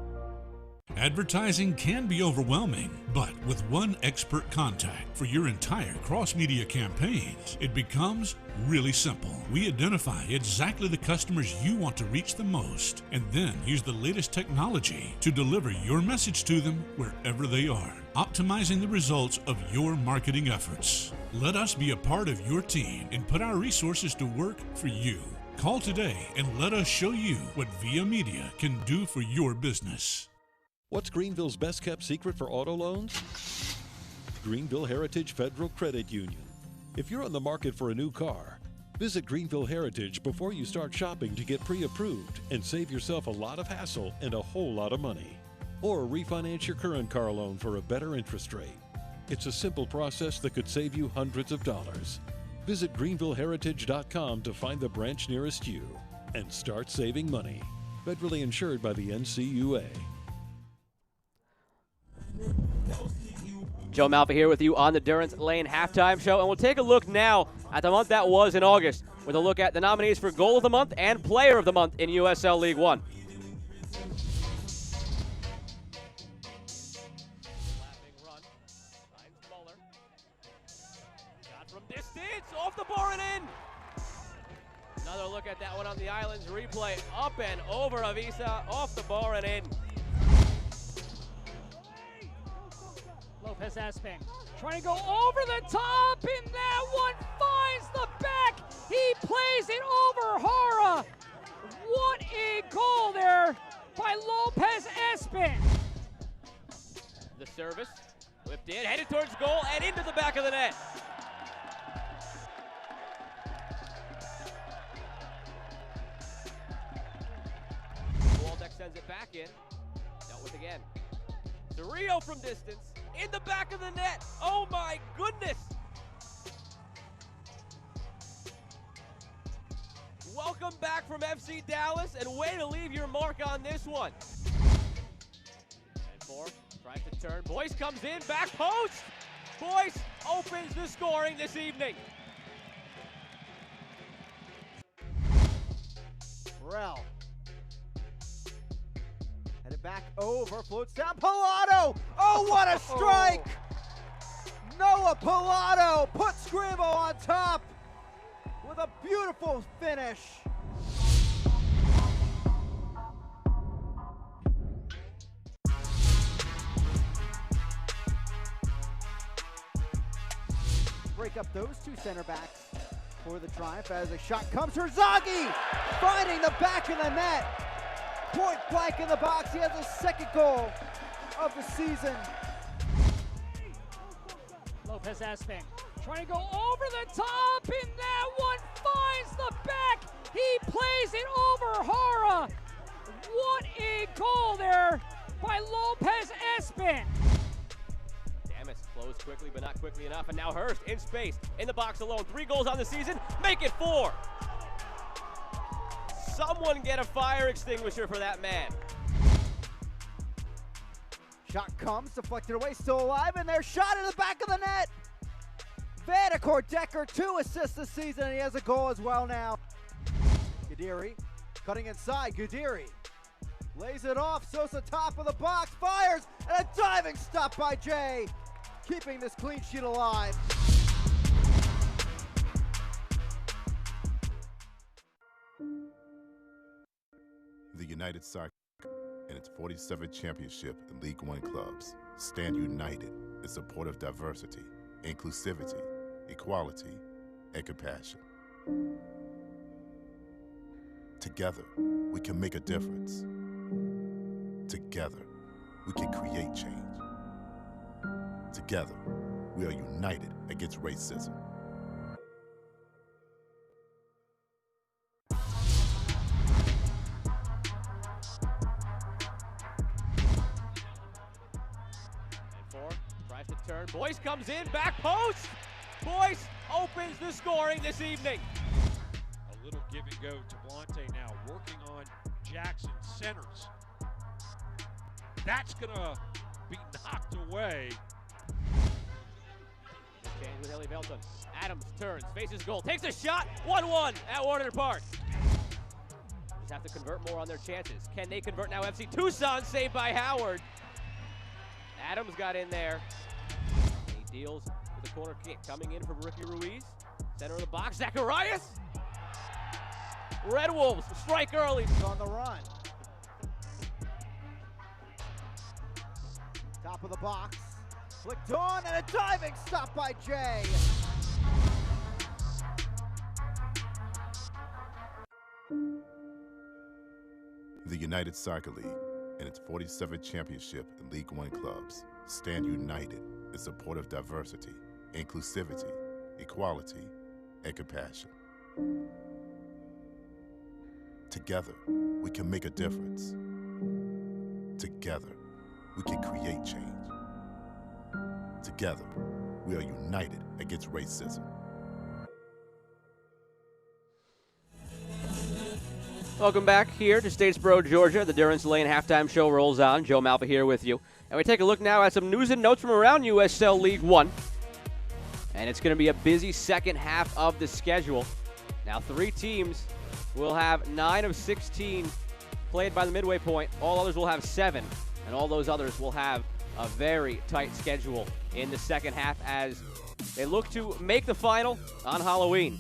Advertising can be overwhelming, but with one expert contact for your entire cross-media campaigns, it becomes really simple. We identify exactly the customers you want to reach the most, and then use the latest technology to deliver your message to them wherever they are, optimizing the results of your marketing efforts. Let us be a part of your team and put our resources to work for you. Call today and let us show you what Via Media can do for your business. What's Greenville's best-kept secret for auto loans? Greenville Heritage Federal Credit Union. If you're on the market for a new car, visit Greenville Heritage before you start shopping to get pre-approved and save yourself a lot of hassle and a whole lot of money. Or refinance your current car loan for a better interest rate. It's a simple process that could save you hundreds of dollars. Visit greenvilleheritage.com to find the branch nearest you and start saving money. Federally insured by the NCUA. Joe Malfa here with you on the Durance Lane halftime show, and we'll take a look now at the month that was in August with a look at the nominees for Goal of the Month and Player of the Month in USL League One. Run. Finds Muller. Shot from distance, off the bar and in. Another look at that one on the Islands replay. Up and over Avisa, off the bar and in. Lopez Esping trying to go over the top, and that one finds the back. He plays it over Hara. What a goal there by Lopez Esping. The service, whipped in, headed towards goal, and into the back of the net. Waldeck sends it back in. Dealt with again. Rio from distance, in the back of the net. Oh my goodness! Welcome back from FC Dallas, and way to leave your mark on this one. And four, tries to turn. Boyce comes in, back post. Boyce opens the scoring this evening. Morrell. Headed back over, floats down, Pilato! Oh, what a strike! Noah Pilato puts Greenville on top with a beautiful finish. Break up those two center backs for the Triumph as a shot comes. Herzagi finding the back of the net. Point blank in the box. He has his second goal of the season. Lopez Esping trying to go over the top, and that one finds the back. He plays it over Hara. What a goal there by Lopez Esping. Damas flows quickly, but not quickly enough. And now Hurst in space, in the box alone. 3 goals on the season. Make it 4. Someone get a fire extinguisher for that man. Shot comes, deflected away, still alive, and there's shot in the back of the net. Vanacore Decker, 2 assists this season, and he has a goal as well now. Guderi cutting inside, Guderi lays it off, Sosa top of the box, fires, and a diving stop by Jay, keeping this clean sheet alive. The United Soccer and its 47th championship in League One clubs stand united in support of diversity, inclusivity, equality, and compassion. Together, we can make a difference. Together, we can create change. Together, we are united against racism. Tries to turn. Boyce comes in, back post. Boyce opens the scoring this evening. A little give and go to Blante now, working on Jackson, centers. That's gonna be knocked away. Change with Haley Belton. Adams turns, faces goal, takes a shot, 1-1 at Warner Park. Just have to convert more on their chances. Can they convert now? FC Tucson saved by Howard. Adams got in there. He deals with a corner kick. Coming in from Ricky Ruiz. Center of the box, Zacharias. Red Wolves strike early. On the run. Top of the box. Flicked on and a diving stop by Jay. The United Soccer League and its 47th championship in League One clubs stand united in support of diversity, inclusivity, equality, and compassion. Together, we can make a difference. Together, we can create change. Together, we are united against racism. Welcome back here to Statesboro, Georgia. The Durance Lane halftime show rolls on. Joe Malfa here with you. And we take a look now at some news and notes from around USL League One. And it's going to be a busy second half of the schedule. Now, 3 teams will have 9 of 16 played by the midway point. All others will have 7. And all those others will have a very tight schedule in the second half as they look to make the final on Halloween.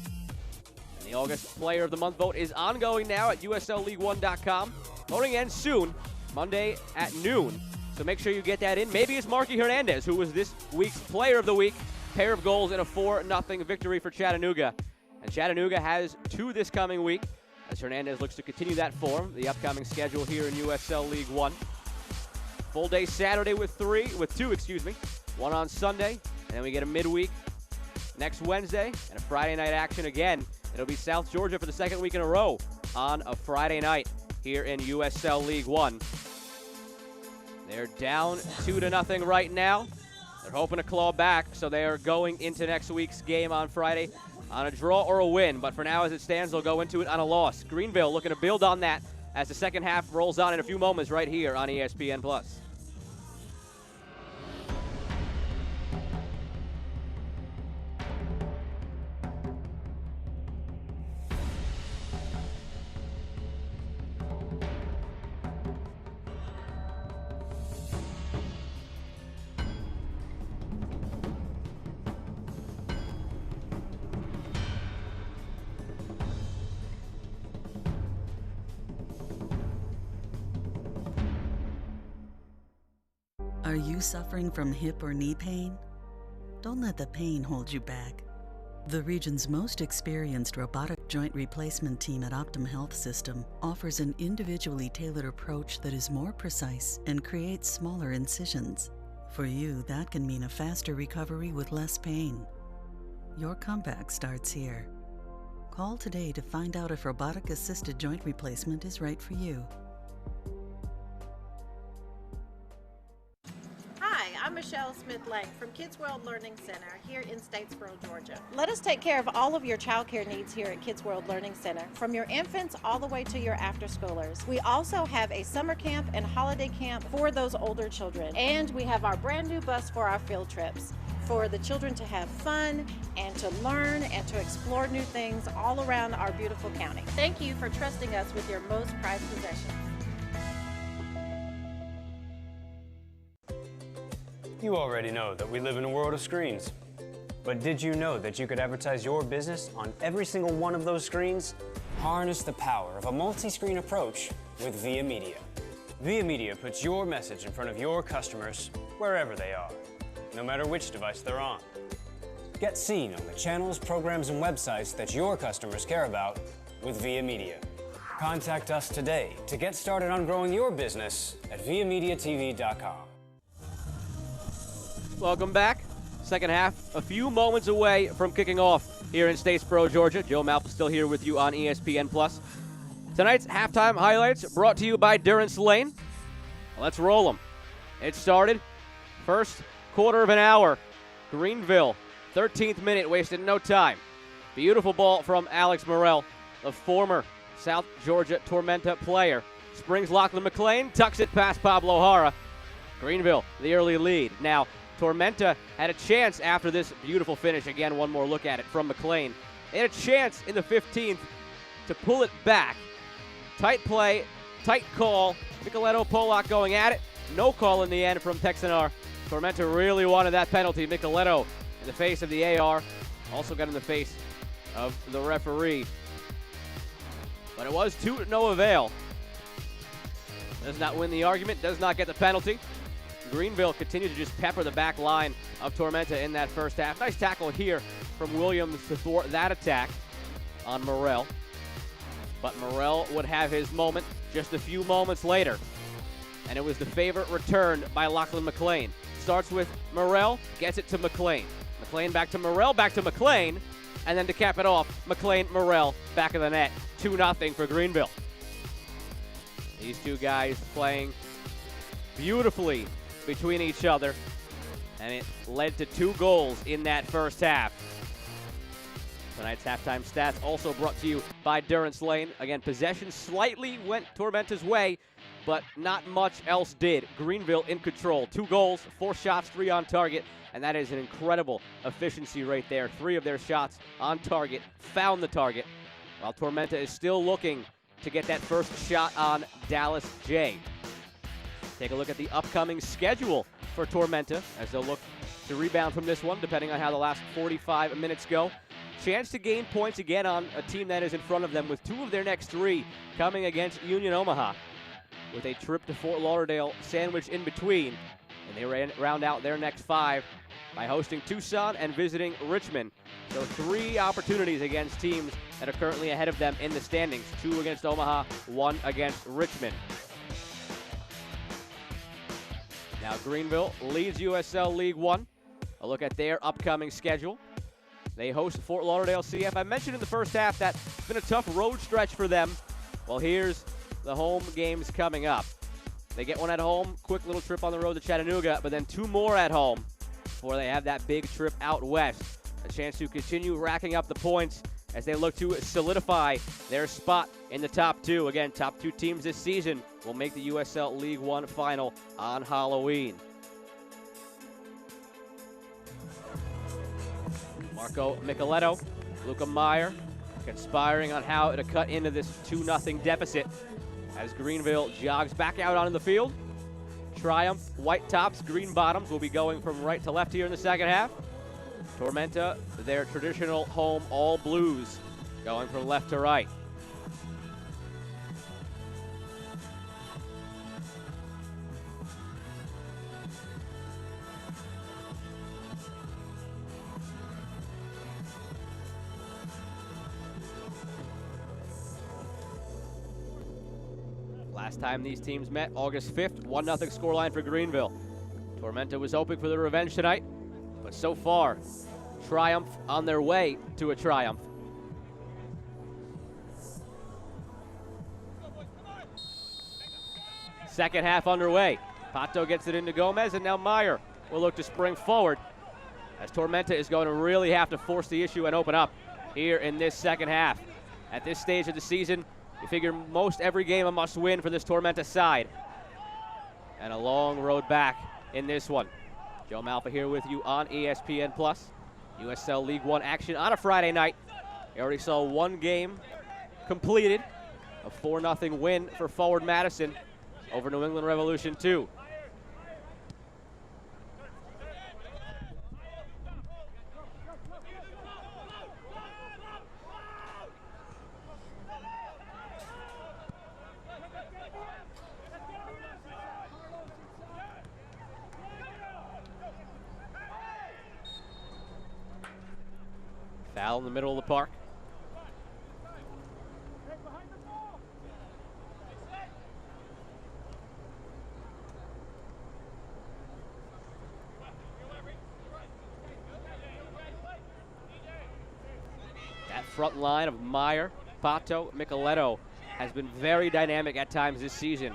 The August Player of the Month vote is ongoing now at USLLeague1.com. Voting ends soon, Monday at noon. So make sure you get that in. Maybe it's Marky Hernandez, who was this week's Player of the Week. Pair of goals in a 4-0 victory for Chattanooga. And Chattanooga has 2 this coming week, as Hernandez looks to continue that form. The upcoming schedule here in USL League One. Full day Saturday with 2, one on Sunday, and then we get a midweek next Wednesday, and a Friday night action again. It'll be South Georgia for the second week in a row on a Friday night here in USL League One. They're down 2-0 right now. They're hoping to claw back, so they are going into next week's game on Friday on a draw or a win. But for now, as it stands, they'll go into it on a loss. Greenville looking to build on that as the second half rolls on in a few moments right here on ESPN+. Are you suffering from hip or knee pain? Don't let the pain hold you back. The region's most experienced robotic joint replacement team at Optum Health System offers an individually tailored approach that is more precise and creates smaller incisions. For you, that can mean a faster recovery with less pain. Your comeback starts here. Call today to find out if robotic-assisted joint replacement is right for you. I'm Michelle Smith-Lang from Kids World Learning Center here in Statesboro, Georgia. Let us take care of all of your child care needs here at Kids World Learning Center, from your infants all the way to your after-schoolers. We also have a summer camp and holiday camp for those older children. And we have our brand new bus for our field trips, for the children to have fun and to learn and to explore new things all around our beautiful county. Thank you for trusting us with your most prized possessions. You already know that we live in a world of screens. But did you know that you could advertise your business on every single one of those screens? Harness the power of a multi-screen approach with Via Media. Via Media puts your message in front of your customers wherever they are, no matter which device they're on. Get seen on the channels, programs, and websites that your customers care about with Via Media. Contact us today to get started on growing your business at viamediatv.com. Welcome back. Second half, a few moments away from kicking off here in Statesboro, Georgia. Joe Malfa still here with you on ESPN+. Tonight's halftime highlights brought to you by Durance Lane. Let's roll them. It started. First quarter of an hour. Greenville, 13th minute, wasted no time. Beautiful ball from Alex Morrell, the former South Georgia Tormenta player. Springs Lachlan Mclean, tucks it past Pablo Jara. Greenville, the early lead. Now, Tormenta had a chance after this beautiful finish. Again, one more look at it from Mclean. They had a chance in the 15th to pull it back. Tight play, tight call. Micheletto, Polak going at it. No call in the end from Texanar. Tormenta really wanted that penalty. Micheletto in the face of the AR. Also got in the face of the referee. But it was to no avail. Does not win the argument, does not get the penalty. Greenville continued to just pepper the back line of Tormenta in that first half. Nice tackle here from Williams to thwart that attack on Morrell. But Morrell would have his moment just a few moments later. And it was the favorite return by Lachlan Mclean. Starts with Morrell, gets it to Mclean. Mclean back to Morrell, back to Mclean. And then to cap it off, Mclean, Morrell, back of the net. 2-0 for Greenville. These two guys playing beautifully between each other. And it led to 2 goals in that first half. Tonight's halftime stats also brought to you by Durance Lane. Again, possession slightly went Tormenta's way, but not much else did. Greenville in control. 2 goals, 4 shots, 3 on target, and that is an incredible efficiency right there. 3 of their shots on target, found the target, while Tormenta is still looking to get that first shot on Dallas J. Take a look at the upcoming schedule for Tormenta as they'll look to rebound from this one, depending on how the last 45 minutes go. Chance to gain points again on a team that is in front of them, with 2 of their next 3 coming against Union Omaha, with a trip to Fort Lauderdale sandwiched in between. And they round out their next 5 by hosting Tucson and visiting Richmond. So 3 opportunities against teams that are currently ahead of them in the standings. 2 against Omaha, 1 against Richmond. Now Greenville leads USL League One. A look at their upcoming schedule. They host Fort Lauderdale CF. I mentioned in the first half that it's been a tough road stretch for them. Well, here's the home games coming up. They get one at home, quick little trip on the road to Chattanooga, but then 2 more at home before they have that big trip out west. A chance to continue racking up the points as they look to solidify their spot in the top 2. Again, top 2 teams this season will make the USL League One final on Halloween. Marco Micheletto, Luca Meyer conspiring on how to cut into this 2-0 deficit as Greenville jogs back out onto the field. Triumph, white tops, green bottoms will be going from right to left here in the second half. Tormenta, their traditional home all blues, going from left to right. Last time these teams met, August 5th, 1-0 scoreline for Greenville. Tormenta was hoping for the revenge tonight, but so far, Triumph on their way to a triumph. Second half underway. Pato gets it into Gomez, and now Meyer will look to spring forward as Tormenta is going to really have to force the issue and open up here in this second half. At this stage of the season, you figure most every game a must-win for this Tormenta side. And a long road back in this one. Joe Malfa here with you on ESPN+. USL League One action on a Friday night. You already saw 1 game completed. A 4-0 win for Forward Madison over New England Revolution 2. Foul in the middle of the park. That front line of Meyer, Pato, Micheletto has been very dynamic at times this season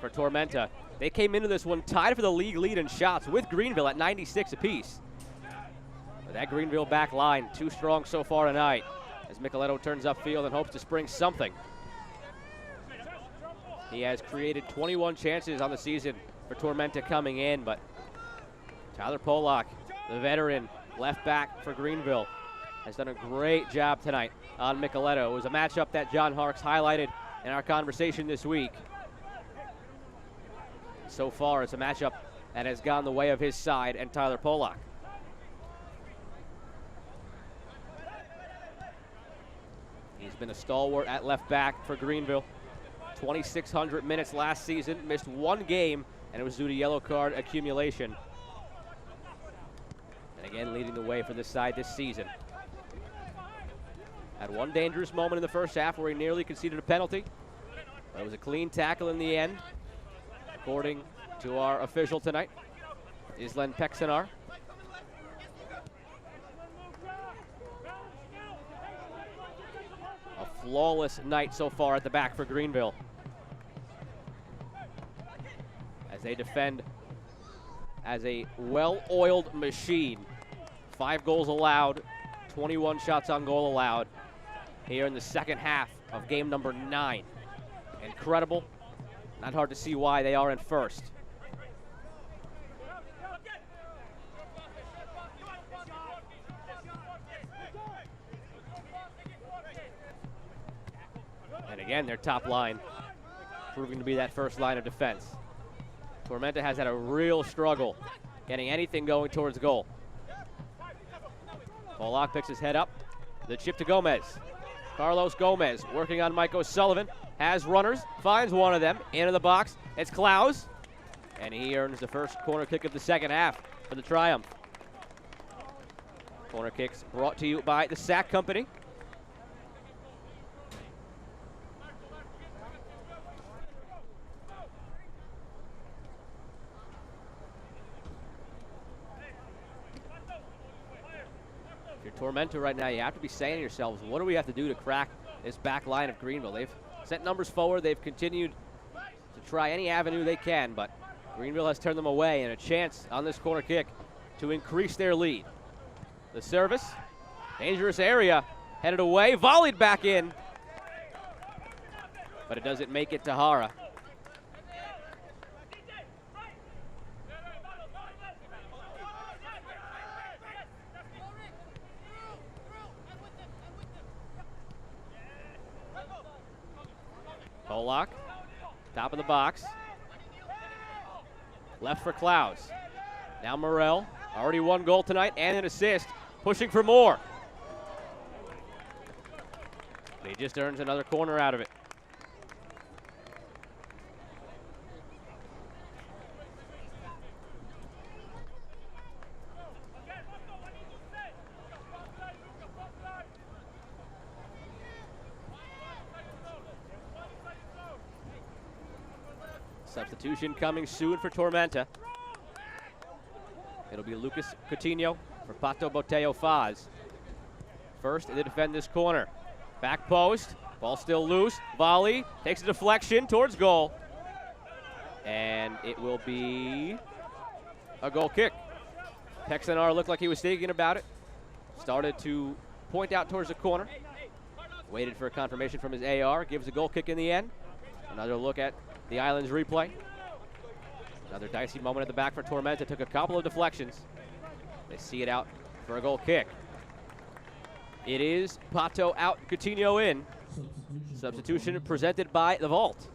for Tormenta. They came into this one tied for the league lead in shots with Greenville at 96 apiece. But that Greenville back line, too strong so far tonight, as Micheletto turns upfield and hopes to spring something. He has created 21 chances on the season for Tormenta coming in, but Tyler Polak, the veteran left back for Greenville, has done a great job tonight on Micheletto. It was a matchup that John Harks highlighted in our conversation this week. So far, it's a matchup that has gone the way of his side and Tyler Polak. He's been a stalwart at left back for Greenville. 2,600 minutes last season, missed one game, and it was due to yellow card accumulation. And again, leading the way for this side this season. Had one dangerous moment in the first half where he nearly conceded a penalty. But it was a clean tackle in the end, according to our official tonight, Islen Peksanar. A flawless night so far at the back for Greenville, as they defend as a well-oiled machine. 5 goals allowed, 21 shots on goal allowed here in the second half of game number 9. Incredible. Not hard to see why they are in first. And again, their top line proving to be that first line of defense. Tormenta has had a real struggle getting anything going towards goal. Polak picks his head up. The chip to Gomez. Carlos Gomez working on Mike O'Sullivan. Has runners, finds one of them into the box. It's Klaus, and he earns the first corner kick of the second half for the Triumph. Corner kicks brought to you by the Sack Company. If you're Tormenta right now, you have to be saying to yourselves, what do we have to do to crack this back line of Greenville? They've sent numbers forward. They've continued to try any avenue they can, but Greenville has turned them away, and a chance on this corner kick to increase their lead. The service, dangerous area, headed away, volleyed back in, but it doesn't make it to Hara. Polak, top of the box. Left for Klaus. Now Morrell, already 1 goal tonight and an assist, pushing for more. He just earns another corner out of it. Substitution coming soon for Tormenta. It'll be Lucas Coutinho for Pato Boteo Faz. First, they defend this corner. Back post, ball still loose. Volley, takes a deflection towards goal. And it will be a goal kick. Peksanar looked like he was thinking about it. Started to point out towards the corner. Waited for a confirmation from his AR, gives a goal kick in the end. Another look at the Island's replay. Another dicey moment at the back for Tormenta. Took a couple of deflections. They see it out for a goal kick. It is Pato out, Coutinho in. Substitution presented by the Vault.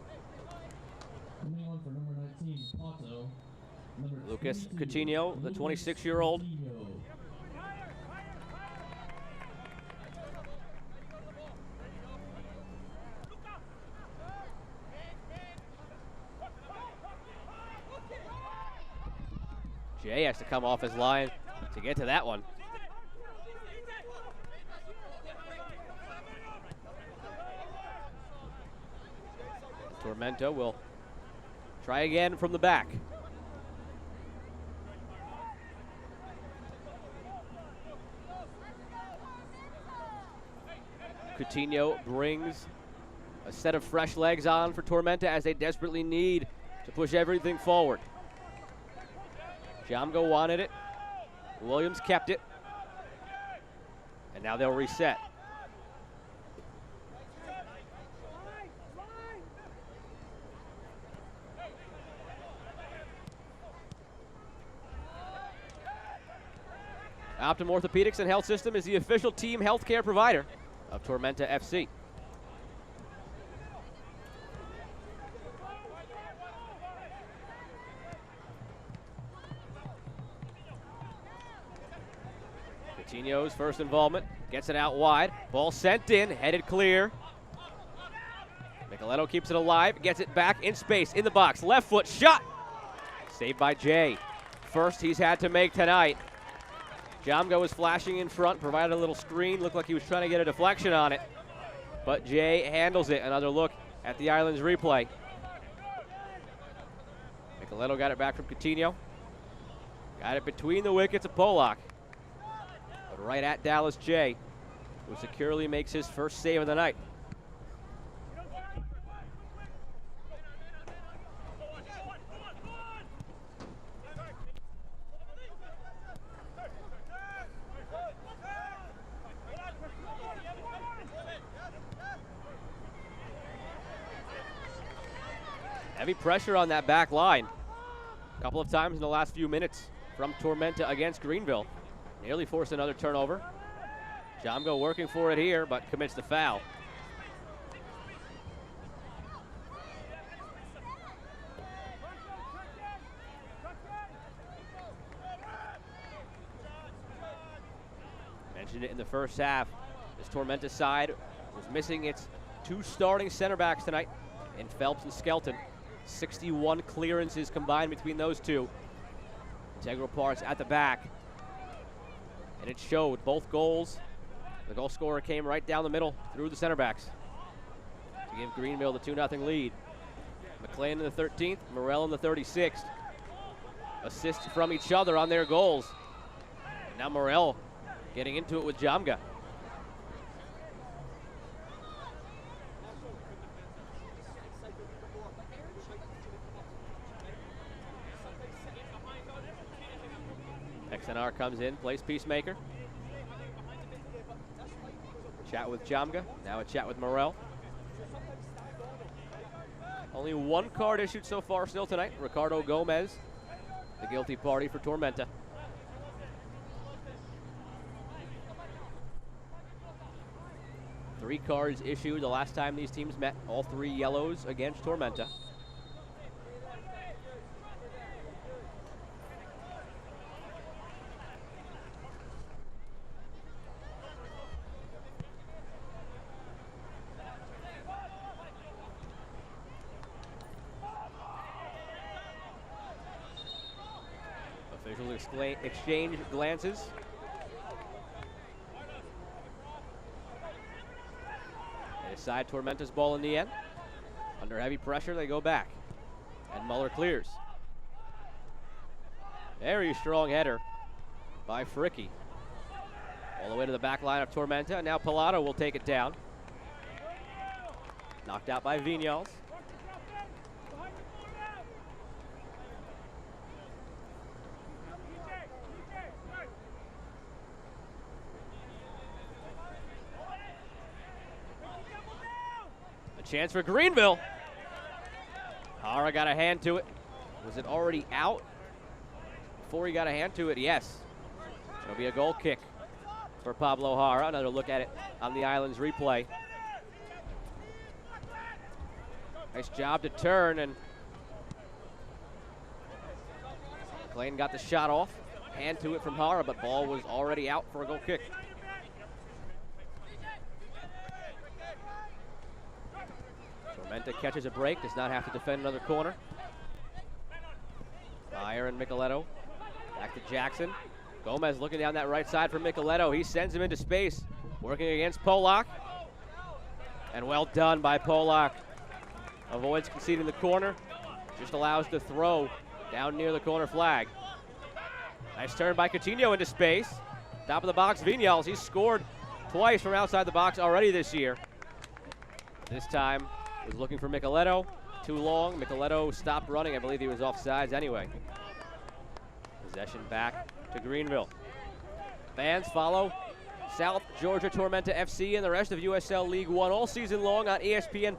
Coming on for number 19, Pato. Number Lucas Coutinho, the 26-year-old. Jay has to come off his line to get to that one. Tormenta will try again from the back. Coutinho brings a set of fresh legs on for Tormenta as they desperately need to push everything forward. Jamgo wanted it. Williams kept it. And now they'll reset. Optum Orthopedics and Health System is the official team healthcare provider of Tormenta FC. Coutinho's first involvement, gets it out wide. Ball sent in, headed clear. Micheletto keeps it alive, gets it back in space, in the box. Left foot shot. Saved by Jay. First he's had to make tonight. Jamgo was flashing in front, provided a little screen. Looked like he was trying to get a deflection on it. But Jay handles it. Another look at the Island's replay. Micheletto got it back from Coutinho. Got it between the wickets of Polak. But right at Dallas Jay, who securely makes his first save of the night. Heavy pressure on that back line. A couple of times in the last few minutes from Tormenta against Greenville. Nearly forced another turnover. Jamgo working for it here, but commits the foul. Mentioned it in the first half. This Tormenta side was missing its two starting center backs tonight in Phelps and Skelton. 61 clearances combined between those two. Integral parts at the back. And it showed both goals. The goal scorer came right down the middle through the center backs to give Greenville the 2-0 lead. McLean in the 13th, Morrell in the 36th. Assists from each other on their goals. And now Morrell getting into it with Jamga. XNR comes in, plays Peacemaker. Chat with Jamga, now a chat with Morrell. Only one card issued so far still tonight. Ricardo Gomez, the guilty party for Tormenta. Three cards issued the last time these teams met. All three yellows against Tormenta. Officials exchange glances. They decide Tormenta's ball in the end. Under heavy pressure, they go back. And Muller clears. Very strong header by Fricke. All the way to the back line of Tormenta. And now Pilato will take it down. Knocked out by Vinyals. Chance for Greenville. Hara got a hand to it. Was it already out before he got a hand to it? Yes. It'll be a goal kick for Pablo Hara. Another look at it on the Island's replay. Nice job to turn, and McLean got the shot off. Hand to it from Hara, but ball was already out for a goal kick. Tormenta catches a break, does not have to defend another corner. Meyer and Micheletto. Back to Jackson. Gomez looking down that right side for Micheletto. He sends him into space, working against Polak. And well done by Polak avoids conceding the corner, just allows the throw down near the corner flag. Nice turn by Coutinho into space. Top of the box, Viñals. He's scored twice from outside the box already this year. This time, was looking for Micheletto. Too long. Micheletto stopped running. I believe he was offsides anyway. Possession back to Greenville. Fans follow South Georgia Tormenta FC and the rest of USL League One all season long on ESPN+,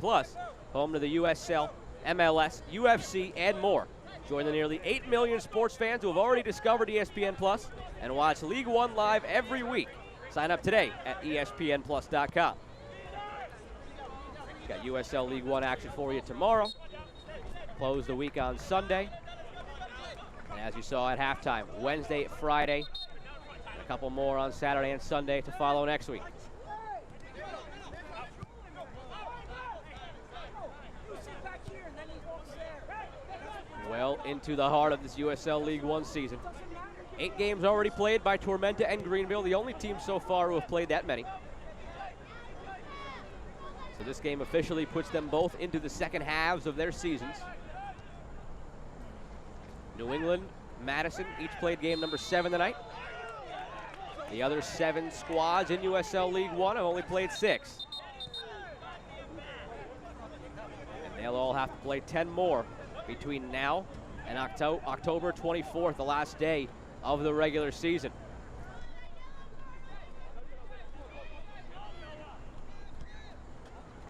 home to the USL, MLS, UFC, and more. Join the nearly 8 million sports fans who have already discovered ESPN+ and watch League One live every week. Sign up today at ESPNplus.com. Got USL League One action for you tomorrow. Close the week on Sunday. And as you saw at halftime, Wednesday, Friday, and a couple more on Saturday and Sunday to follow next week. Well into the heart of this USL League One season. 8 games already played by Tormenta and Greenville, the only team so far who have played that many. So this game officially puts them both into the second halves of their seasons. New England, Madison, each played game number 7 tonight. The other 7 squads in USL League One have only played 6. And they'll all have to play 10 more between now and October 24th, the last day of the regular season.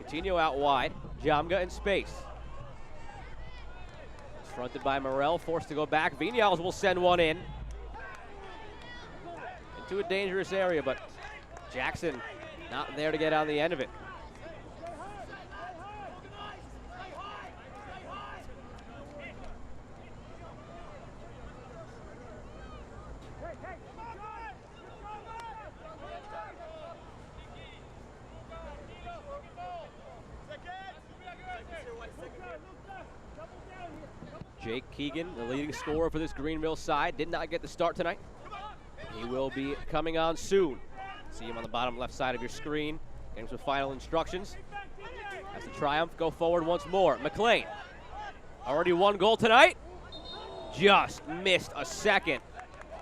Coutinho out wide, Jamga in space. Fronted by Morrell, forced to go back. Viñals will send one in. Into a dangerous area, but Jackson not there to get on the end of it. Jake Keegan, the leading scorer for this Greenville side, did not get the start tonight. He will be coming on soon. See him on the bottom left side of your screen. Getting some final instructions. As the Triumph go forward once more. McLean, already 1 goal tonight. Just missed a second.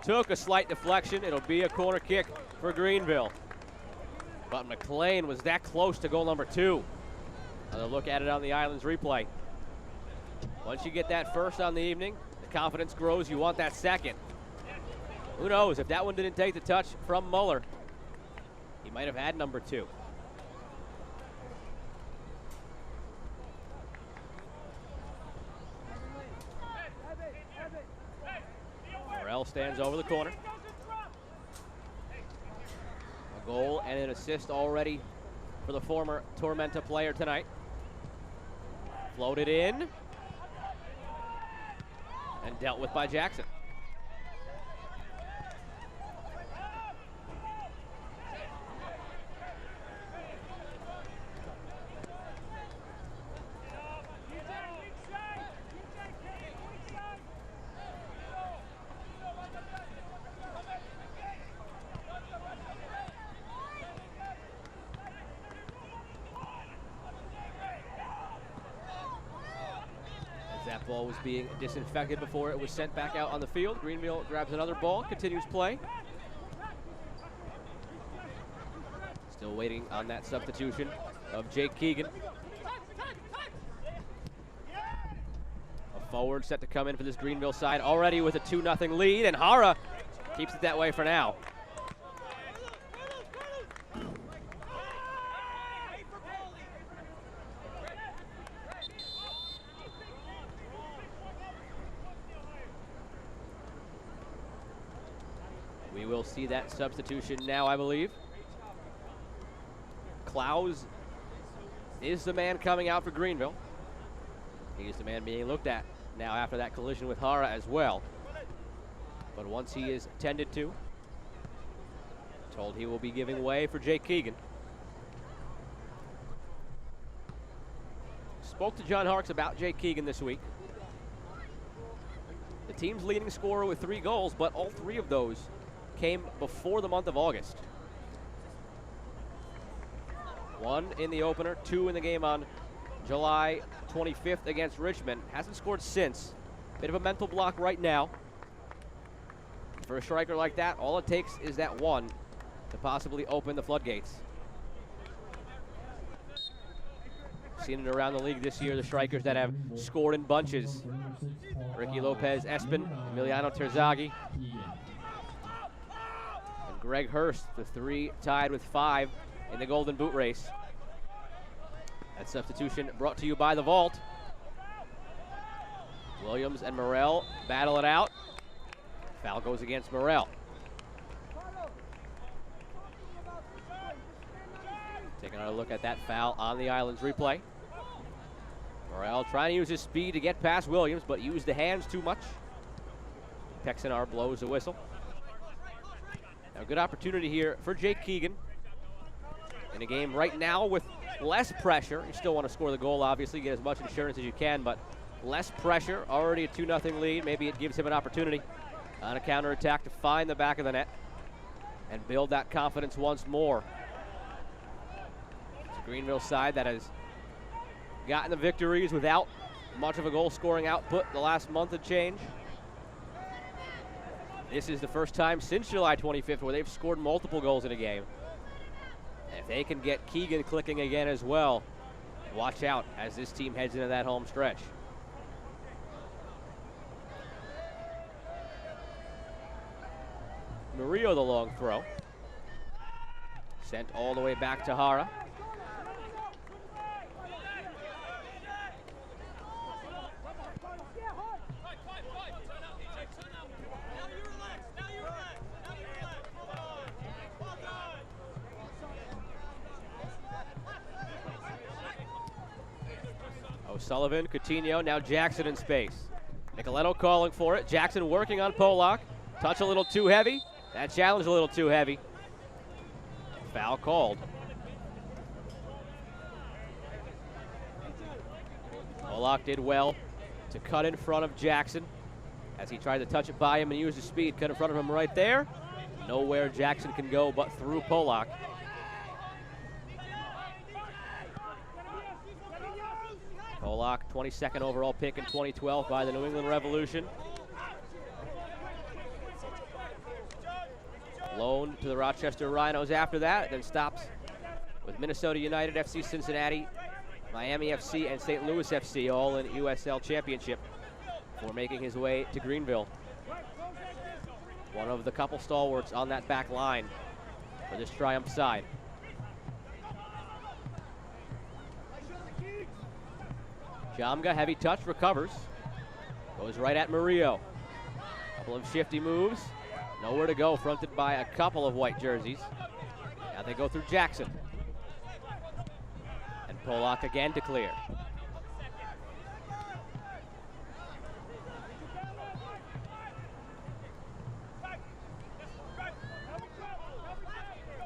Took a slight deflection. It'll be a corner kick for Greenville. But McLean was that close to goal number 2. Another look at it on the Islands replay. Once you get that first on the evening, the confidence grows. You want that second. Who knows, if that one didn't take the touch from Muller, he might have had number 2. Morrell stands over the corner. A goal and an assist already for the former Tormenta player tonight. Floated in. And dealt with by Jackson. That ball was being disinfected before it was sent back out on the field. Greenville grabs another ball, continues play. Still waiting on that substitution of Jake Keegan. A forward set to come in for this Greenville side, already with a 2-0 lead, and Hara keeps it that way for now. We will see that substitution now, I believe. Klaus is the man coming out for Greenville. He is the man being looked at now after that collision with Hara as well. But once he is tended to, told he will be giving way for Jake Keegan. Spoke to John Harkes about Jake Keegan this week. The team's leading scorer with 3 goals, but all 3 of those came before the month of August. 1 in the opener, 2 in the game on July 25th against Richmond. Hasn't scored since. Bit of a mental block right now. For a striker like that, all it takes is that one to possibly open the floodgates. Seen it around the league this year, the strikers that have scored in bunches. Ricky Lopez Espin, Emiliano Terzaghi, and Greg Hurst, the three tied with 5 in the Golden Boot race. That substitution brought to you by the Vault. Williams and Morrell battle it out. Foul goes against Morrell. Taking another look at that foul on the Island's replay. Morrell trying to use his speed to get past Williams, but used the hands too much. Pexenar blows the whistle. Now, a good opportunity here for Jake Keegan. In a game right now with less pressure. You still want to score the goal, obviously, get as much insurance as you can, but less pressure. Already a 2-0 lead. Maybe it gives him an opportunity on a counterattack to find the back of the net and build that confidence once more. It's a Greenville side that has gotten the victories without much of a goal-scoring output the last month and change. This is the first time since July 25th where they've scored multiple goals in a game. And if they can get Keegan clicking again as well, watch out as this team heads into that home stretch. Murillo the long throw. Sent all the way back to Hara. O'Sullivan, Coutinho, now Jackson in space. Nicoletto calling for it. Jackson working on Polak. Touch a little too heavy. That challenge a little too heavy. Foul called. Polak did well to cut in front of Jackson as he tried to touch it by him and use his speed. Cut in front of him right there. Nowhere Jackson can go but through Polak. Polak, 22nd overall pick in 2012 by the New England Revolution. Loaned to the Rochester Rhinos after that, then stops with Minnesota United, FC Cincinnati, Miami FC, and St. Louis FC, all in USL Championship, before making his way to Greenville. One of the couple stalwarts on that back line for this Triumph side. Jamga, heavy touch, recovers. Goes right at Murillo. Couple of shifty moves. Nowhere to go, fronted by a couple of white jerseys. Now they go through Jackson. And Polak again to clear.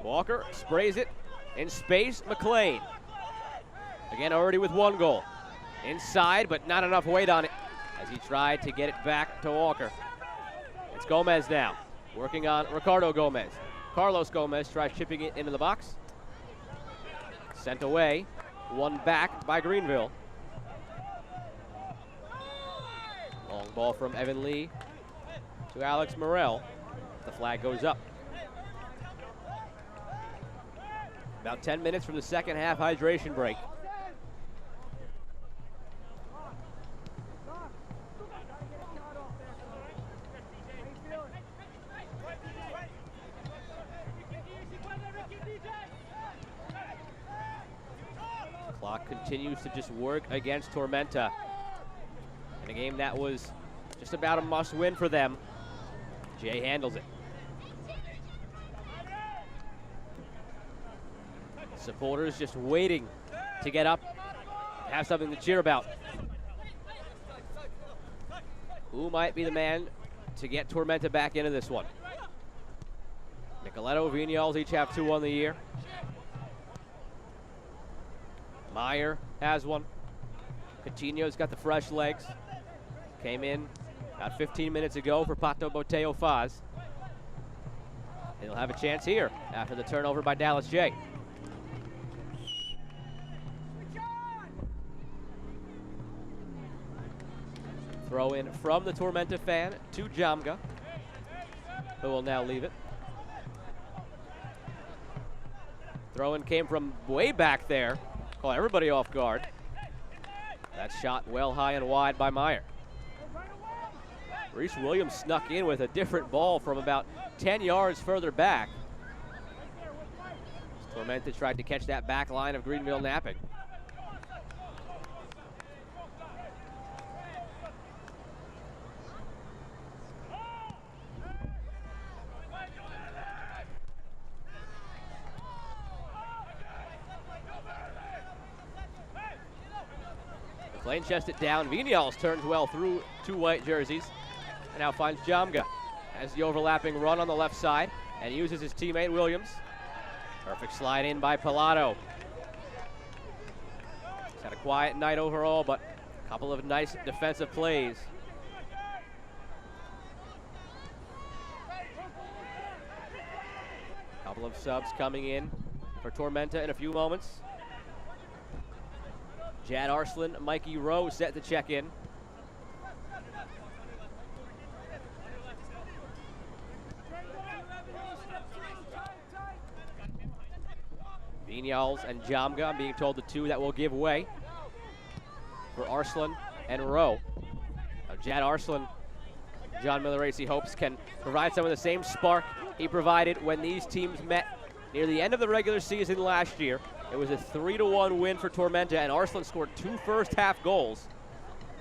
Walker sprays it in space. McLean. Again, already with one goal. Inside, but not enough weight on it as he tried to get it back to Walker. It's Gomez now, working on Ricardo Gomez. Carlos Gomez tries chipping it into the box. Sent away, one back by Greenville. Long ball from Evan Lee to Alex Morrell. The flag goes up. About 10 minutes from the second half hydration break. Clock continues to just work against Tormenta. In a game that was just about a must-win for them. Jay handles it. Supporters just waiting to get up, have something to cheer about. Who might be the man to get Tormenta back into this one? Nicoletto, Vignals each have 2 on the year. Meyer has one. Coutinho's got the fresh legs. Came in about 15 minutes ago for Pato Boteo Faz. He'll have a chance here after the turnover by Dallas J. Throw in from the Tormenta fan to Jamga, who will now leave it. Throw in came from way back there. Caught everybody off guard. That shot well high and wide by Meyer. Reese Williams snuck in with a different ball from about 10 yards further back. Tormenta tried to catch that back line of Greenville napping. McLean chests it down. Vinyals turns well through two white jerseys and now finds Jamga. Has the overlapping run on the left side and uses his teammate Williams. Perfect slide in by Pilato. He's had a quiet night overall, but a couple of nice defensive plays. Couple of subs coming in for Tormenta in a few moments. Jad Arslan, Mikey Rowe set to check in. Vinyals and Jamga, I'm being told the two that will give way for Arslan and Rowe. Now Jad Arslan, John Milleracy hopes can provide some of the same spark he provided when these teams met near the end of the regular season last year. It was a 3-1 win for Tormenta, and Arslan scored 2 first-half goals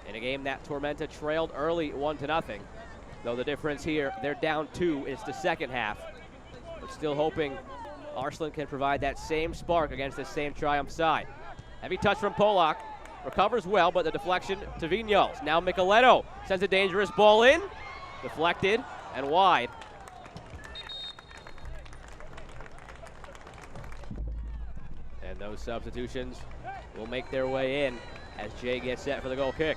in a game that Tormenta trailed early 1-0. Though the difference here, they're down 2. It's the second half. But still hoping Arslan can provide that same spark against this same Triumph side. Heavy touch from Polak. Recovers well, but the deflection to Vinyals. Now Micheletto sends a dangerous ball in. Deflected and wide. And those substitutions will make their way in as Jay gets set for the goal kick.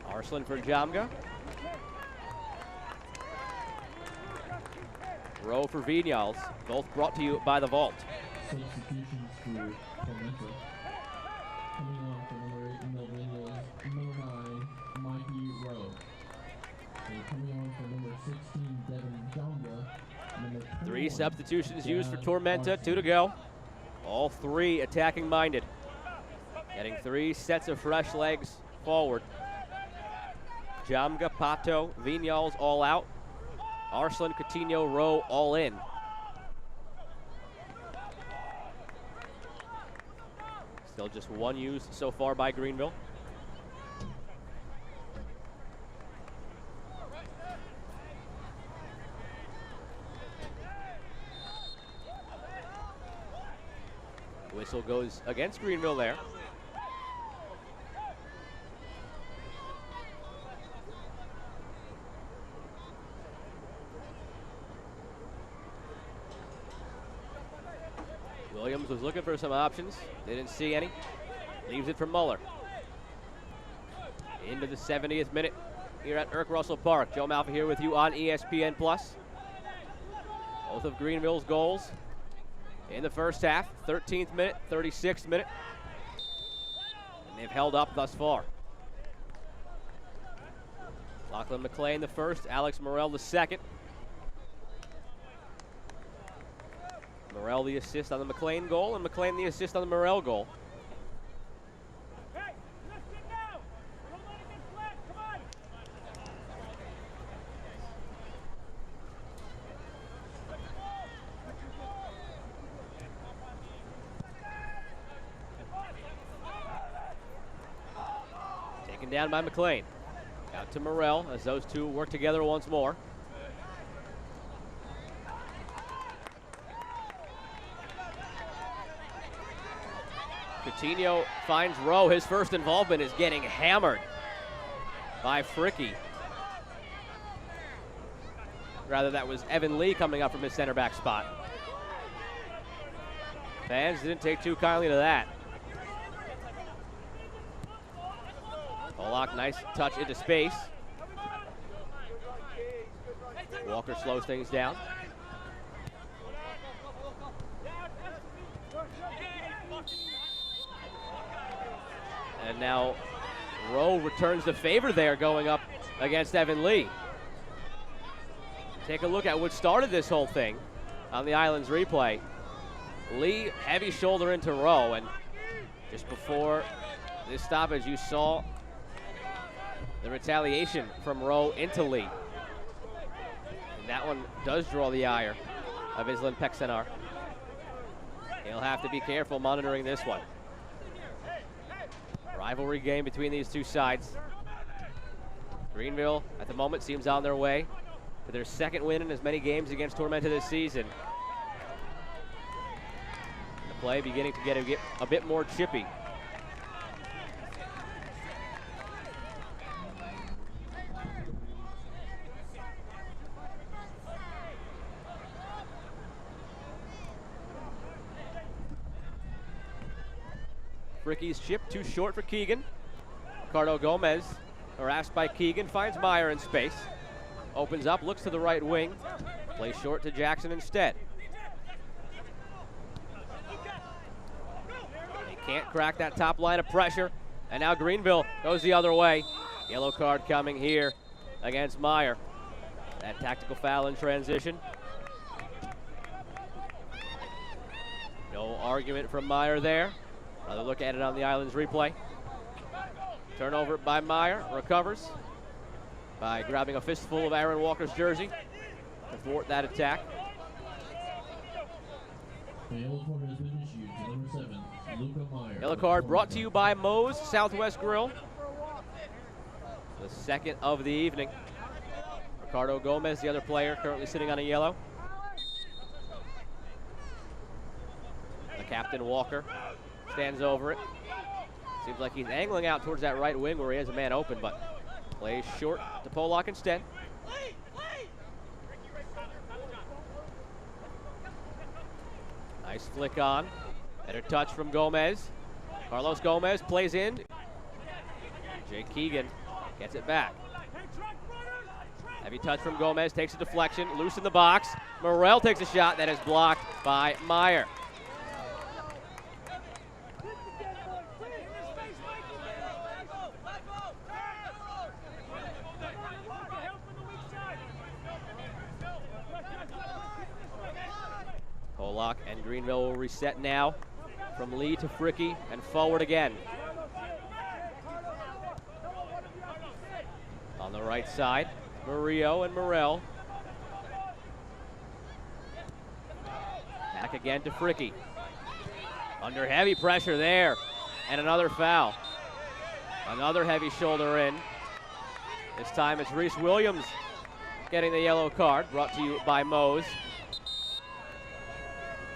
Arslan for Jamga. Rowe for Vinyals. Both brought to you by the Vault. Substitutions for Tormenta. Coming on for number 8 in the Vinyals, number 9, Mikey Rowe. And coming on for number 16, Devin Jamga. Number 3 substitutions used for Tormenta, 2 to go. All 3 attacking minded. Getting 3 sets of fresh legs forward. Jamga, Pato, Vinyals all out. Arslan, Coutinho, Rowe all in. Still just 1 used so far by Greenville. Whistle goes against Greenville there. Williams was looking for some options. Didn't see any. Leaves it for Muller. Into the 70th minute here at Irk Russell Park. Joe Malfa here with you on ESPN+. Both of Greenville's goals in the first half. 13th minute, 36th minute. And they've held up thus far. Lachlan Mclean the first, Alex Morrell the second. Morrell the assist on the McLean goal, and McLean the assist on the Morrell goal. Taken down by McLean. Out to Morrell as those two work together once more. Coutinho finds Rowe. His first involvement is getting hammered by Fricky. Rather, that was Evan Lee coming up from his center back spot. Fans didn't take too kindly to that. Polak, nice touch into space. Walker slows things down. And now Rowe returns the favor there going up against Evan Lee. Take a look at what started this whole thing on the Islands replay. Lee, heavy shoulder into Rowe, and just before this stoppage, you saw the retaliation from Rowe into Lee. And that one does draw the ire of Island Peksenar. He'll have to be careful monitoring this one. Rivalry game between these two sides. Greenville, at the moment, seems on their way to their second win in as many games against Tormenta this season. The play beginning to get a bit more chippy. Ricky's chip too short for Keegan. Ricardo Gomez, harassed by Keegan, finds Meyer in space. Opens up, looks to the right wing. Plays short to Jackson instead. He can't crack that top line of pressure. And now Greenville goes the other way. Yellow card coming here against Meyer. That tactical foul in transition. No argument from Meyer there. Another look at it on the Islands replay. Turnover by Meyer, recovers by grabbing a fistful of Aaron Walker's jersey to thwart that attack. Yellow card brought to you by Moe's Southwest Grill. The second of the evening. Ricardo Gomez, the other player, currently sitting on a yellow. The captain, Walker, stands over it. Seems like he's angling out towards that right wing where he has a man open, but plays short to Polak instead. Nice flick on. Better touch from Gomez. Carlos Gomez plays in. Jake Keegan gets it back. Heavy touch from Gomez, takes a deflection, loose in the box. Morrell takes a shot that is blocked by Meyer. Polak and Greenville will reset now from Lee to Fricky and forward again. On the right side, Murillo and Morrell. Back again to Fricky. Under heavy pressure there, and another foul. Another heavy shoulder in. This time it's Reese Williams getting the yellow card, brought to you by Moe's.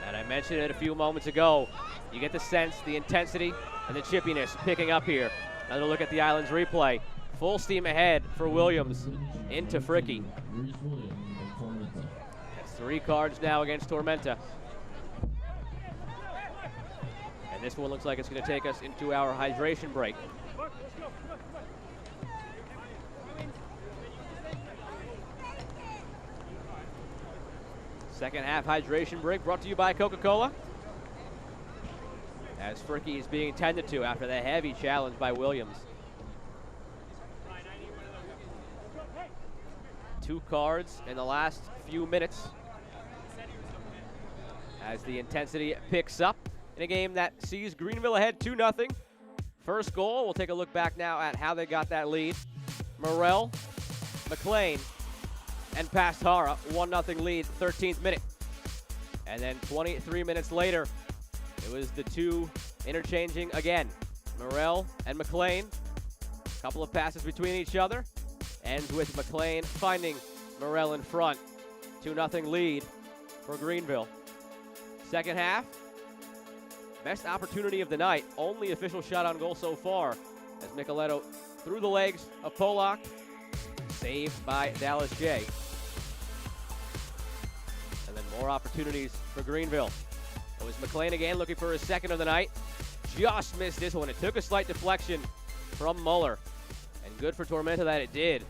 And I mentioned it a few moments ago. You get the sense, the intensity, and the chippiness picking up here. Another look at the Islands replay. Full steam ahead for Williams into Fricky. That's 3 cards now against Tormenta. And this one looks like it's going to take us into our hydration break. Second half hydration break brought to you by Coca-Cola. As Fricky is being tended to after the heavy challenge by Williams. 2 cards in the last few minutes as the intensity picks up in a game that sees Greenville ahead 2-0. First goal, we'll take a look back now at how they got that lead. Morrell, McLean, and past Hara, 1-0 lead, 13th minute. And then 23 minutes later, it was the two interchanging again. Morrell and McLean, a couple of passes between each other. Ends with McLean finding Morrell in front. 2-0 lead for Greenville. Second half, best opportunity of the night. Only official shot on goal so far as Micheletto through the legs of Polak. Saved by Dallas J. And then more opportunities for Greenville. It was McLean again looking for his second of the night. Just missed this one. It took a slight deflection from Muller. And good for Tormenta that it did.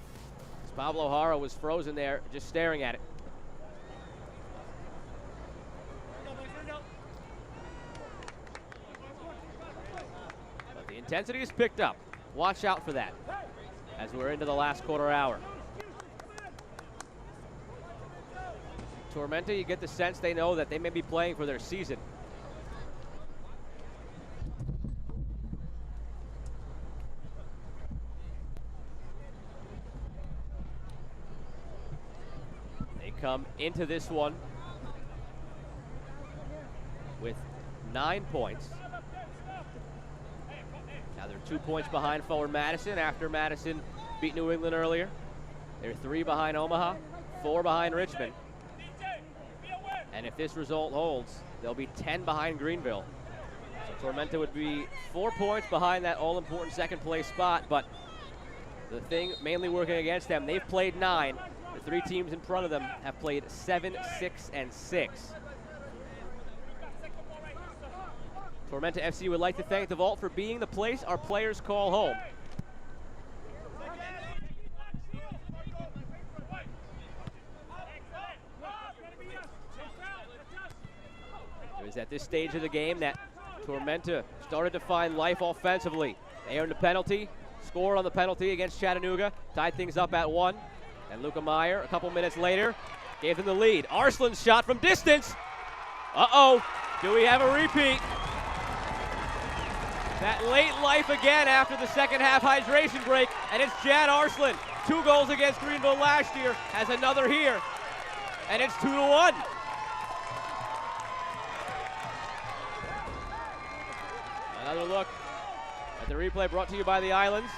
As Pablo Hara was frozen there just staring at it. But the intensity has picked up. Watch out for that as we're into the last quarter hour. Tormenta, you get the sense they know that they may be playing for their season. They come into this one with 9 points. Now they're 2 points behind forward Madison after Madison beat New England earlier. They're 3 behind Omaha, 4 behind Richmond. And if this result holds, they'll be 10 behind Greenville. So Tormenta would be 4 points behind that all-important second place spot, but the thing mainly working against them, they've played 9. The 3 teams in front of them have played 7, 6, and 6. Tormenta FC would like to thank the Vault for being the place our players call home. It was at this stage of the game that Tormenta started to find life offensively. They earned a penalty, scored on the penalty against Chattanooga, tied things up at 1. And Luca Meyer, a couple minutes later, gave them the lead. Arslan's shot from distance. Uh-oh, do we have a repeat? That late life again after the second half hydration break, and it's Jad Arslan. 2 goals against Greenville last year, has another here, and it's 2-1. Another look at the replay brought to you by the Islands.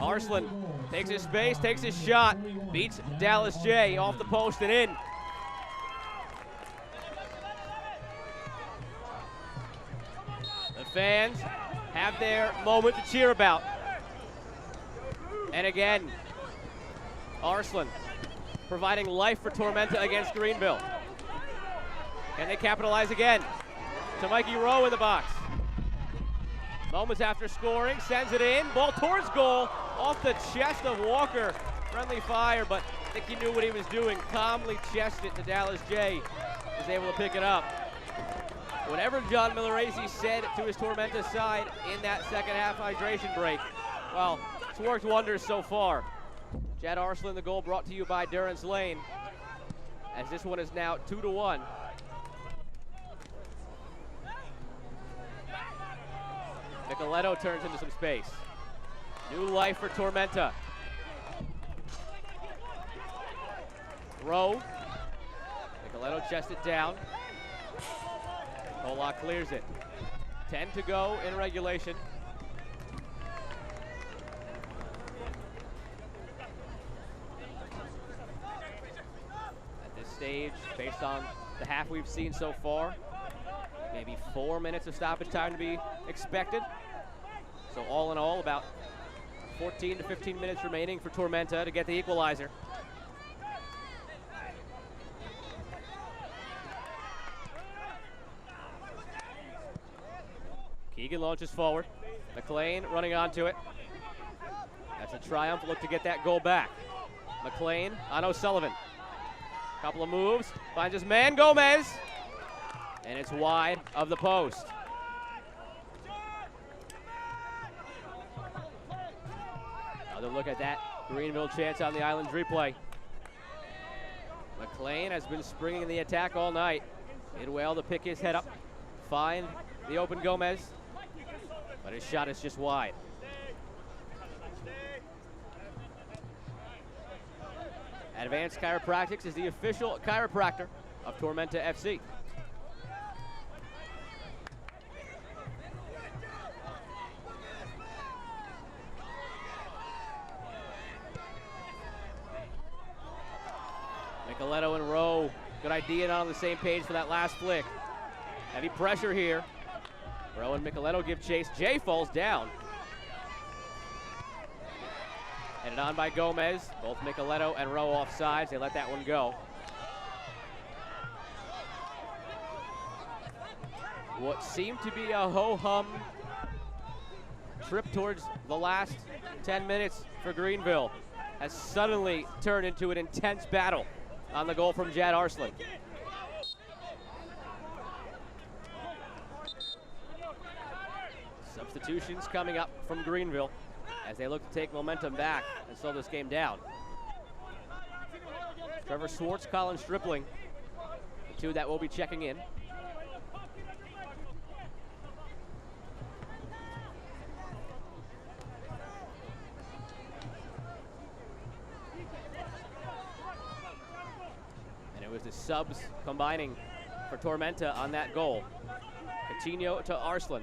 Arslan takes his space, takes his shot, beats Dallas J off the post and in. The fans have their moment to cheer about. And again, Arslan providing life for Tormenta against Greenville. Can they capitalize again? To Mikey Rowe in the box. Moments after scoring, sends it in, ball towards goal, off the chest of Walker. Friendly fire, but I think he knew what he was doing. Calmly chested it to Dallas J. Was able to pick it up. Whatever John Milleresi said to his Tormenta side in that second half hydration break, well, it's worked wonders so far. Jad Arslan, the goal brought to you by Durance Lane, as this one is now 2-1. Nicoletto turns into some space. New life for Tormenta. Rowe. Nicoletto chested down. Polak clears it. 10 to go in regulation. At this stage, based on the half we've seen so far, maybe 4 minutes of stoppage time to be expected. So all in all, about 14 to 15 minutes remaining for Tormenta to get the equalizer. Keegan launches forward. McLean running onto it. That's a triumph. Look to get that goal back. McLean on O'Sullivan. Couple of moves. Finds his man, Gomez. And it's wide of the post. Another look at that Greenville chance on the Islands replay. McLean has been springing in the attack all night. Did well to pick his head up, find the open Gomez, but his shot is just wide. Advanced Chiropractics is the official chiropractor of Tormenta FC. Nicoletto and Rowe, good idea, not on the same page for that last flick. Heavy pressure here. Rowe and Nicoletto give chase. Jay falls down. Headed on by Gomez. Both Nicoletto and Rowe offsides. They let that one go. What seemed to be a ho-hum trip towards the last 10 minutes for Greenville has suddenly turned into an intense battle on the goal from Jad Arslan. Substitutions coming up from Greenville as they look to take momentum back and slow this game down. Trevor Swartz, Colin Stripling, the two that will be checking in. And it was the subs combining for Tormenta on that goal. Coutinho to Arslan.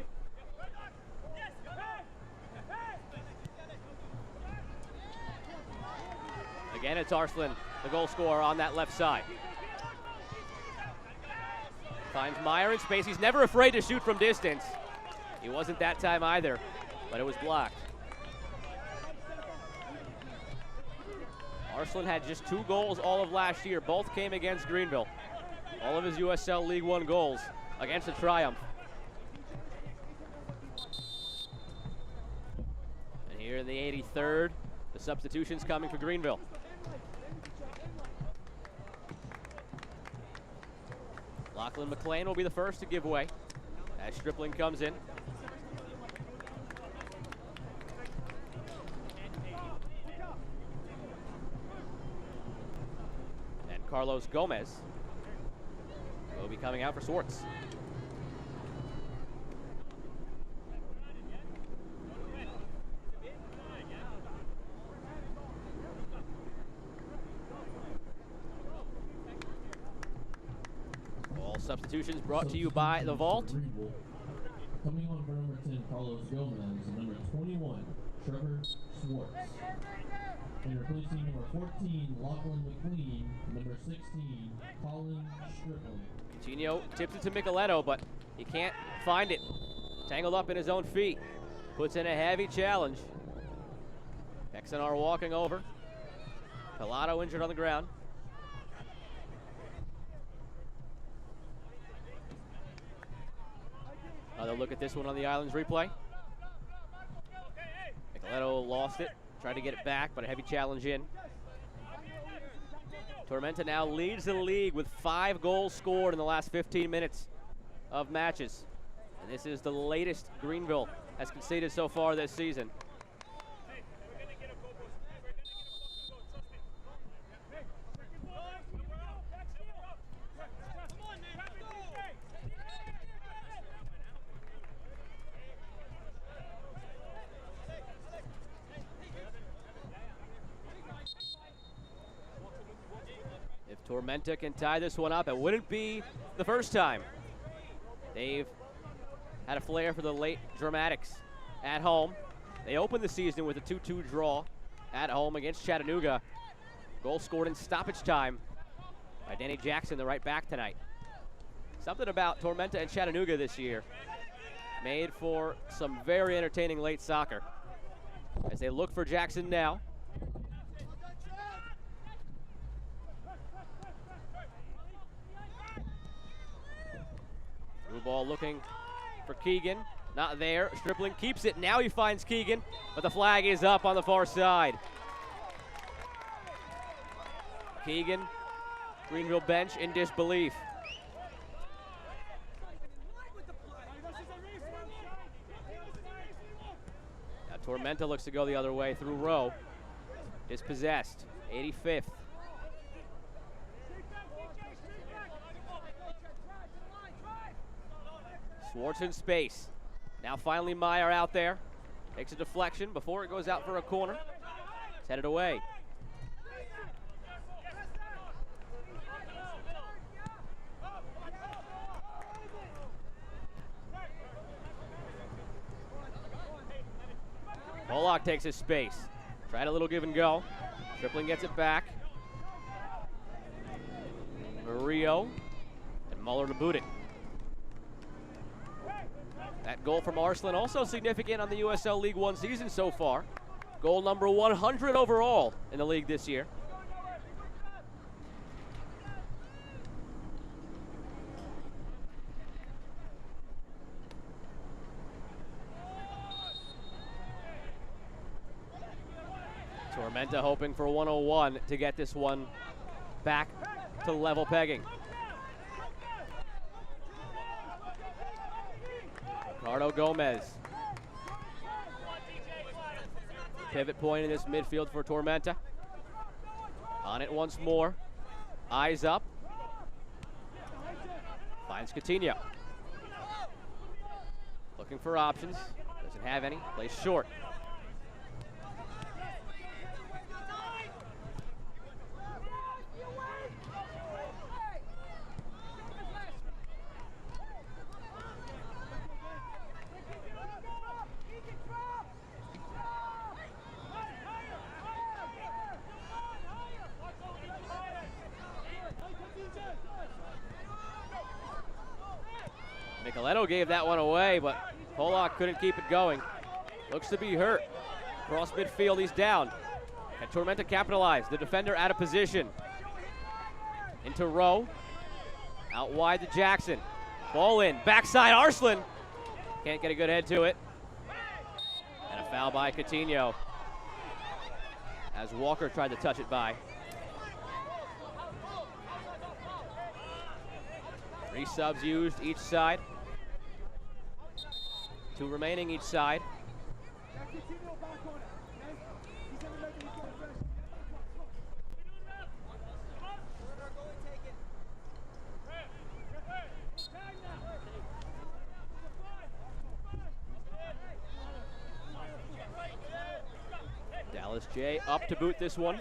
Again, it's Arslan, the goal scorer on that left side. Finds Meyer in space. He's never afraid to shoot from distance. He wasn't that time either, but it was blocked. Arslan had just 2 goals all of last year. Both came against Greenville. All of his USL League One goals against the Triumph. And here in the 83rd, the substitutions coming for Greenville. Lachlan Mclean will be the first to give way as Stripling comes in. And Carlos Gomez will be coming out for Swartz. Substitutions brought to you by The Vault. Coming on for number 10, Carlos Gomez, and number 21, Trevor Swartz. And replacing number 14, Lachlan Mclean, number 16, Colin Stripling. Coutinho tips it to Micheletto, but he can't find it. Tangled up in his own feet. Puts in a heavy challenge. XNR walking over. Pilato injured on the ground. Another look at this one on the Islands replay. Micheletto lost it, tried to get it back, but a heavy challenge in. Tormenta now leads the league with 5 goals scored in the last 15 minutes of matches. And this is the latest Greenville has conceded so far this season. Tormenta can tie this one up. It wouldn't be the first time. They've had a flair for the late dramatics at home. They opened the season with a 2-2 draw at home against Chattanooga. Goal scored in stoppage time by Danny Jackson, the right back tonight. Something about Tormenta and Chattanooga this year made for some very entertaining late soccer. As they look for Jackson now. Blue ball looking for Keegan. Not there. Stripling keeps it. Now he finds Keegan, but the flag is up on the far side. Keegan, Greenville bench in disbelief. Now Tormenta looks to go the other way through Rowe. Dispossessed. 85th. Swartz in space. Now finally Meyer out there. Takes a deflection before it goes out for a corner. It's headed away. Pollock takes his space. Tried a little give and go. Stripling gets it back. Murillo and Muller to boot it. That goal from Arslan also significant on the USL League One season so far. Goal number 100 overall in the league this year. Tormenta hoping for 101 to get this one back to level pegging. Ricardo Gomez pivot point in this midfield for Tormenta. On it once more. Eyes up. Finds Coutinho. Looking for options. Doesn't have any. Plays short. Nicoletto gave that one away, but Pollock couldn't keep it going. Looks to be hurt. Cross midfield, he's down. And Tormenta capitalized. The defender out of position. Into Rowe. Out wide to Jackson. Ball in. Backside Arslan. Can't get a good head to it. And a foul by Coutinho. As Walker tried to touch it by. 3 subs used each side. 2 remaining each side. Dallas J up to boot this one.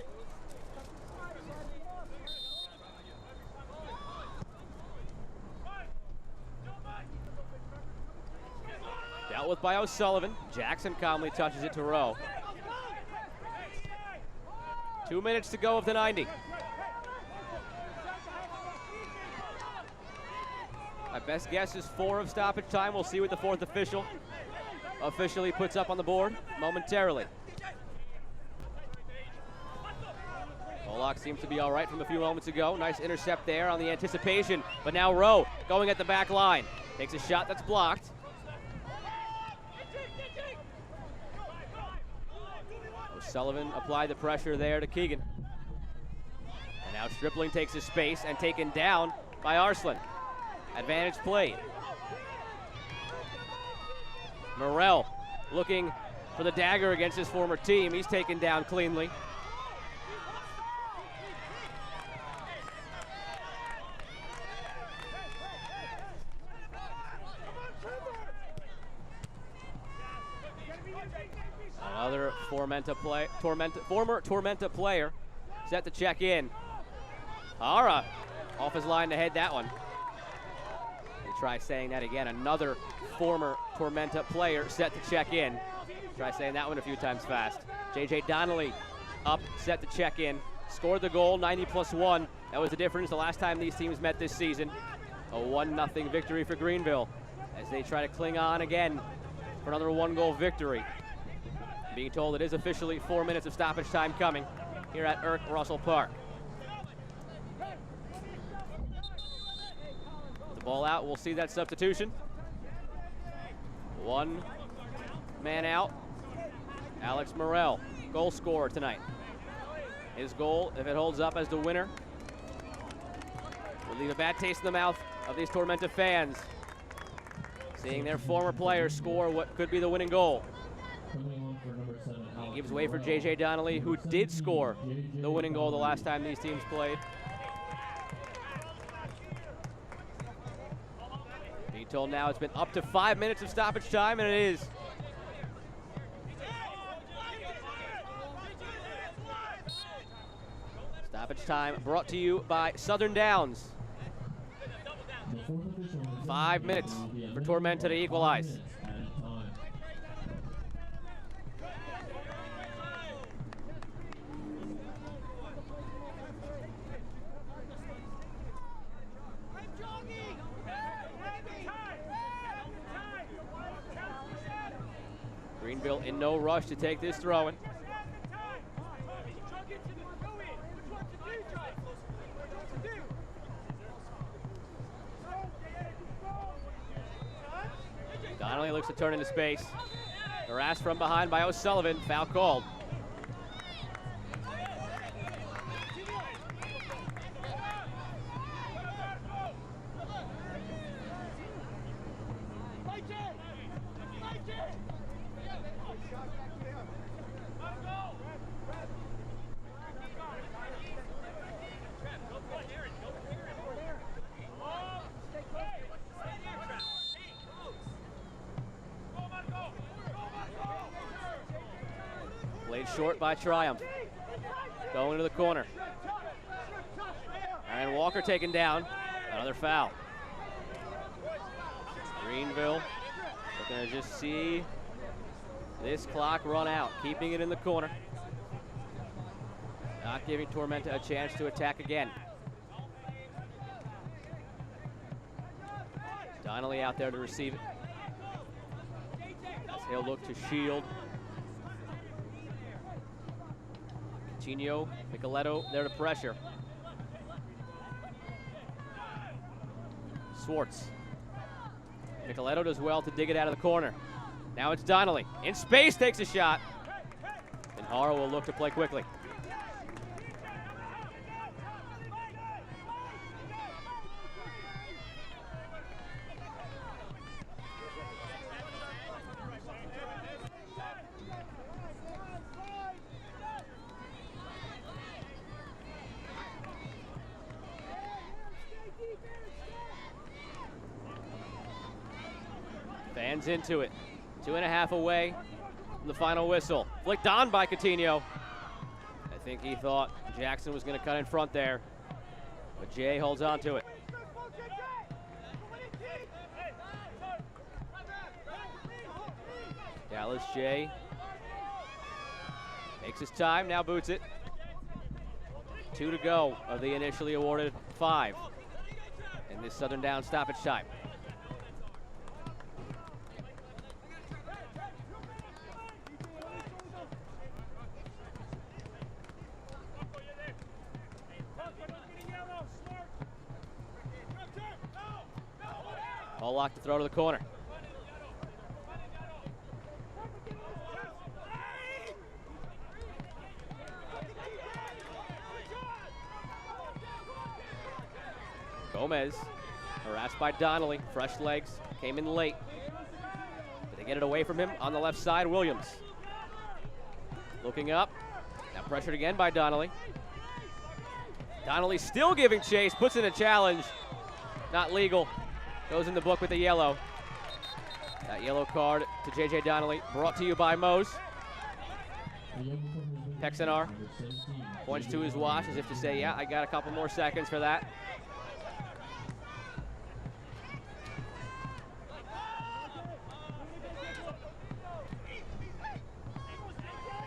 Dealt with by O'Sullivan. Jackson calmly touches it to Rowe. 2 minutes to go of the 90. My best guess is 4 of stoppage time. We'll see what the 4th official officially puts up on the board momentarily. Pollock seems to be all right from a few moments ago. Nice intercept there on the anticipation. But now Rowe going at the back line. Takes a shot that's blocked. O'Sullivan applied the pressure there to Keegan. And now Stripling takes his space and taken down by Arslan. Advantage played. Morrell looking for the dagger against his former team. He's taken down cleanly. Another former Tormenta player set to check in. Hara off his line to head that one. We'll try saying that again. Another former Tormenta player set to check in. Try saying that one a few times fast. JJ Donnelly up, set to check in. Scored the goal, 90+1. That was the difference the last time these teams met this season. A 1-0 victory for Greenville as they try to cling on again for another 1-goal victory. Being told it is officially 4 minutes of stoppage time coming here at Irk Russell Park. The ball out, we'll see that substitution. 1 man out. Alex Morrell, goal scorer tonight. His goal, if it holds up as the winner, will leave a bad taste in the mouth of these Tormenta fans, seeing their former players score what could be the winning goal. He gives way for JJ Donnelly, who did score the winning goal the last time these teams played. Being told now it's been up to 5 minutes of stoppage time, and it is. Stoppage time brought to you by Southern Downs. 5 minutes for Tormenta to equalize. Greenville in no rush to take this throw-in. Donnelly looks to turn into space. Harassed from behind by O'Sullivan. Foul called. Played short by Triumph. Going to the corner. Aaron Walker taken down. Another foul. Greenville looking to just see this clock run out, keeping it in the corner. Not giving Tormenta a chance to attack again. Donnelly out there to receive it. As he'll look to shield. Coutinho, Micheletto there to pressure. Swartz. Micheletto does well to dig it out of the corner. Now it's Donnelly. In space, takes a shot. And Hara will look to play quickly. Fans into it. 2.5 away from the final whistle. Flicked on by Coutinho. I think he thought Jackson was going to cut in front there, but Jay holds on to it. Dallas Jay takes his time, now boots it. 2 to go of the initially awarded 5 in this Southern Down stoppage time. Pollock to throw to the corner. Gomez harassed by Donnelly. Fresh legs, came in late. Did they get it away from him? On the left side, Williams. Looking up, now pressured again by Donnelly. Donnelly still giving chase, puts in a challenge. Not legal. Goes in the book with the yellow. That yellow card to J.J. Donnelly, brought to you by Moe's. Texanar points to his watch as if to say, yeah, I got a couple more seconds for that.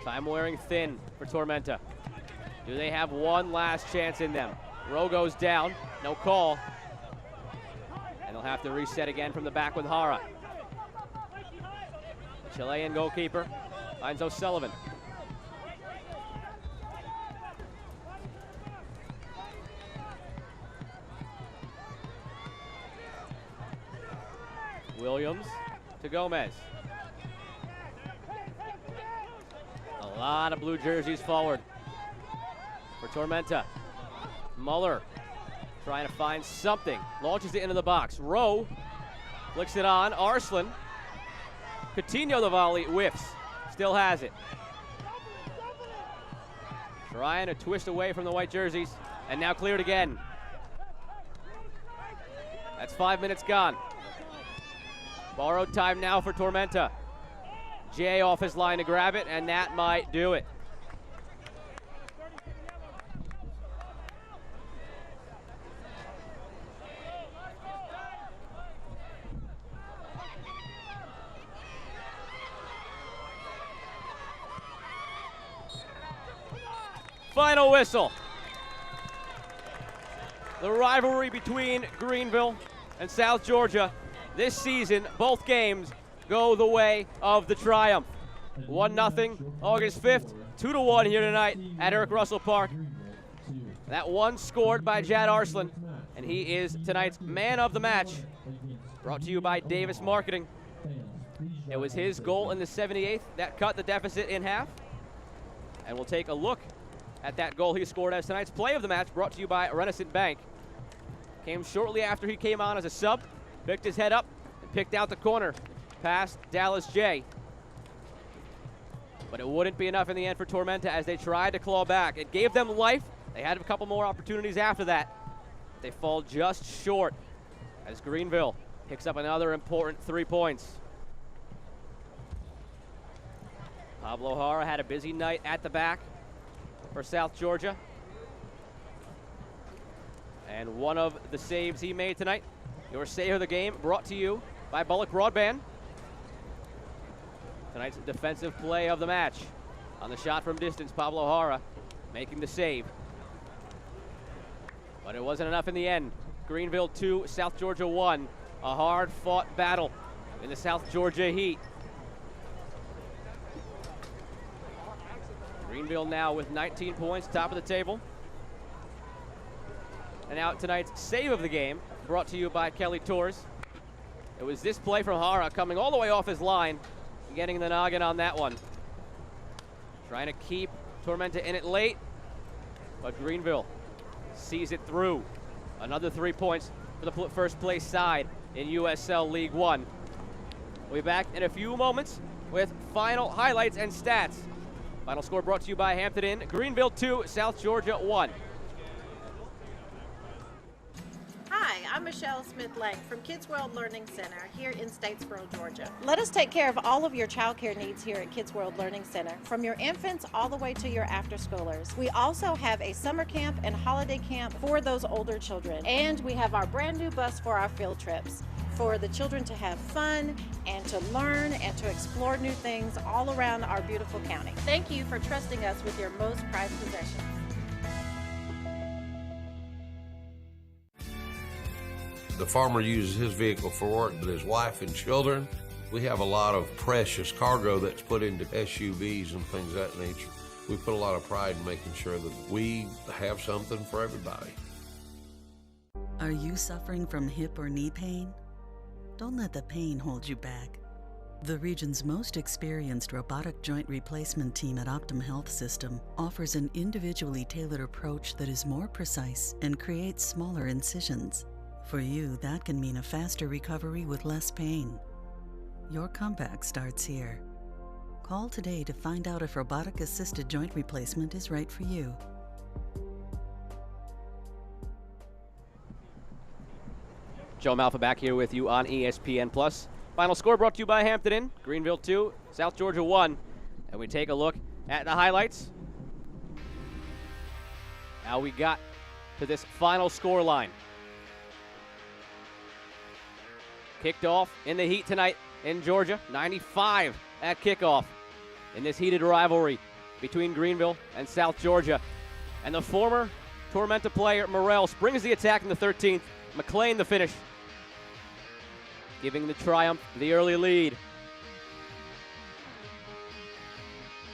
Time wearing thin for Tormenta. Do they have one last chance in them? Rowe goes down, no call. And they'll have to reset again from the back with Hara. The Chilean goalkeeper finds O'Sullivan. Williams to Gomez. A lot of blue jerseys forward for Tormenta. Muller trying to find something. Launches it into the box. Rowe flicks it on. Arslan. Coutinho the volley. Whiffs. Still has it. Trying to twist away from the white jerseys. And now cleared again. That's 5 minutes gone. Borrowed time now for Tormenta. Jay off his line to grab it, and that might do it. Final whistle. The rivalry between Greenville and South Georgia this season, both games go the way of the Triumph. 1-0, August 5th, 2-1 here tonight at Eric Russell Park. That one scored by Jad Arslan, and he is tonight's man of the match. Brought to you by Davis Marketing. It was his goal in the 78th that cut the deficit in half. And we'll take a look at that goal he scored as tonight's play of the match, brought to you by Renaissance Bank. Came shortly after he came on as a sub, picked his head up, and picked out the corner past Dallas J. But it wouldn't be enough in the end for Tormenta as they tried to claw back. It gave them life. They had a couple more opportunities after that. They fall just short as Greenville picks up another important 3 points. Pablo Hara had a busy night at the back for South Georgia. And one of the saves he made tonight, your save of the game, brought to you by Bullock Broadband. Tonight's defensive play of the match. On the shot from distance, Pablo Hara making the save. But it wasn't enough in the end. Greenville 2, South Georgia 1. A hard-fought battle in the South Georgia heat. Greenville now with 19 points, top of the table. And now tonight's save of the game, brought to you by Kelly Torres. It was this play from Hara coming all the way off his line, getting the noggin on that one. Trying to keep Tormenta in it late, but Greenville sees it through. Another 3 points for the first place side in USL League One. We'll be back in a few moments with final highlights and stats. Final score brought to you by Hampton Inn. Greenville 2, South Georgia 1. Hi, I'm Michelle Smith-Lang from Kids World Learning Center here in Statesboro, Georgia. Let us take care of all of your child care needs here at Kids World Learning Center, from your infants all the way to your after-schoolers. We also have a summer camp and holiday camp for those older children. And we have our brand new bus for our field trips, for the children to have fun and to learn and to explore new things all around our beautiful county. Thank you for trusting us with your most prized possessions. The farmer uses his vehicle for work, but his wife and children, we have a lot of precious cargo that's put into SUVs and things of that nature. We put a lot of pride in making sure that we have something for everybody. Are you suffering from hip or knee pain? Don't let the pain hold you back. The region's most experienced robotic joint replacement team at Optum Health System offers an individually tailored approach that is more precise and creates smaller incisions. For you, that can mean a faster recovery with less pain. Your comeback starts here. Call today to find out if robotic-assisted joint replacement is right for you. Joe Malfa back here with you on ESPN+. Final score brought to you by Hampton Inn. Greenville 2, South Georgia 1. And we take a look at the highlights. How we got to this final score line. Kicked off in the heat tonight in Georgia, 95 at kickoff in this heated rivalry between Greenville and South Georgia. And the former Tormenta player, Morrell, springs the attack in the 13th. McLean the finish, giving the Triumph the early lead.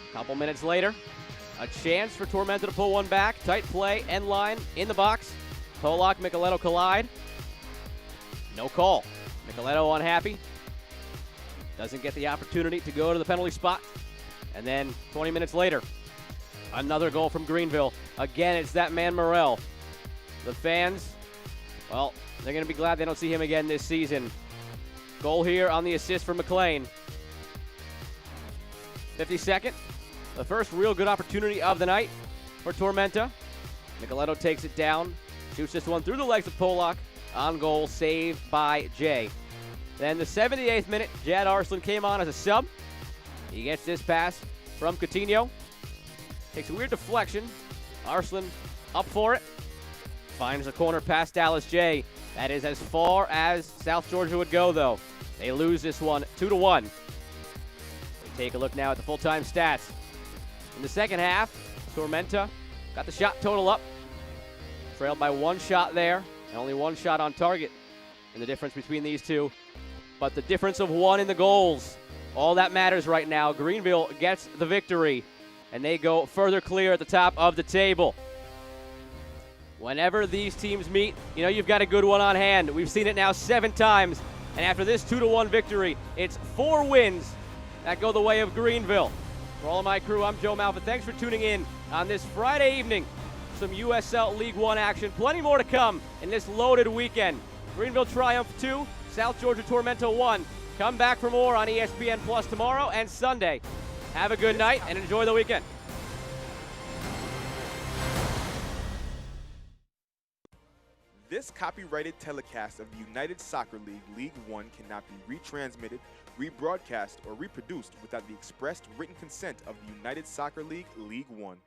A couple minutes later, a chance for Tormenta to pull one back. Tight play, end line, in the box. Polak, Micheletto collide. No call. Micheletto unhappy. Doesn't get the opportunity to go to the penalty spot. And then 20 minutes later, another goal from Greenville. Again, it's that man Morrell. The fans, well, they're going to be glad they don't see him again this season. Goal here on the assist for McLean. 52nd, the first real good opportunity of the night for Tormenta. Micheletto takes it down, shoots this one through the legs of Polak. On goal, saved by Jay. Then the 78th minute, Jad Arslan came on as a sub. He gets this pass from Coutinho. Takes a weird deflection. Arslan up for it. Finds a corner past Dallas J. That is as far as South Georgia would go, though. They lose this one 2-1. We take a look now at the full-time stats. In the second half, Tormenta got the shot total up. Trailed by one shot there, and only one shot on target in the difference between these two. But the difference of one in the goals, all that matters right now. Greenville gets the victory, and they go further clear at the top of the table. Whenever these teams meet, you know you've got a good one on hand. We've seen it now 7 times, and after this 2-1 victory, it's 4 wins that go the way of Greenville. For all of my crew, I'm Joe Malfa. Thanks for tuning in on this Friday evening. Some USL League One action. Plenty more to come in this loaded weekend. Greenville Triumph 2, South Georgia Tormenta 1. Come back for more on ESPN Plus tomorrow and Sunday. Have a good night and enjoy the weekend. This This copyrighted telecast of the United Soccer League League One cannot be retransmitted, rebroadcast, or reproduced without the expressed written consent of the United Soccer League League One.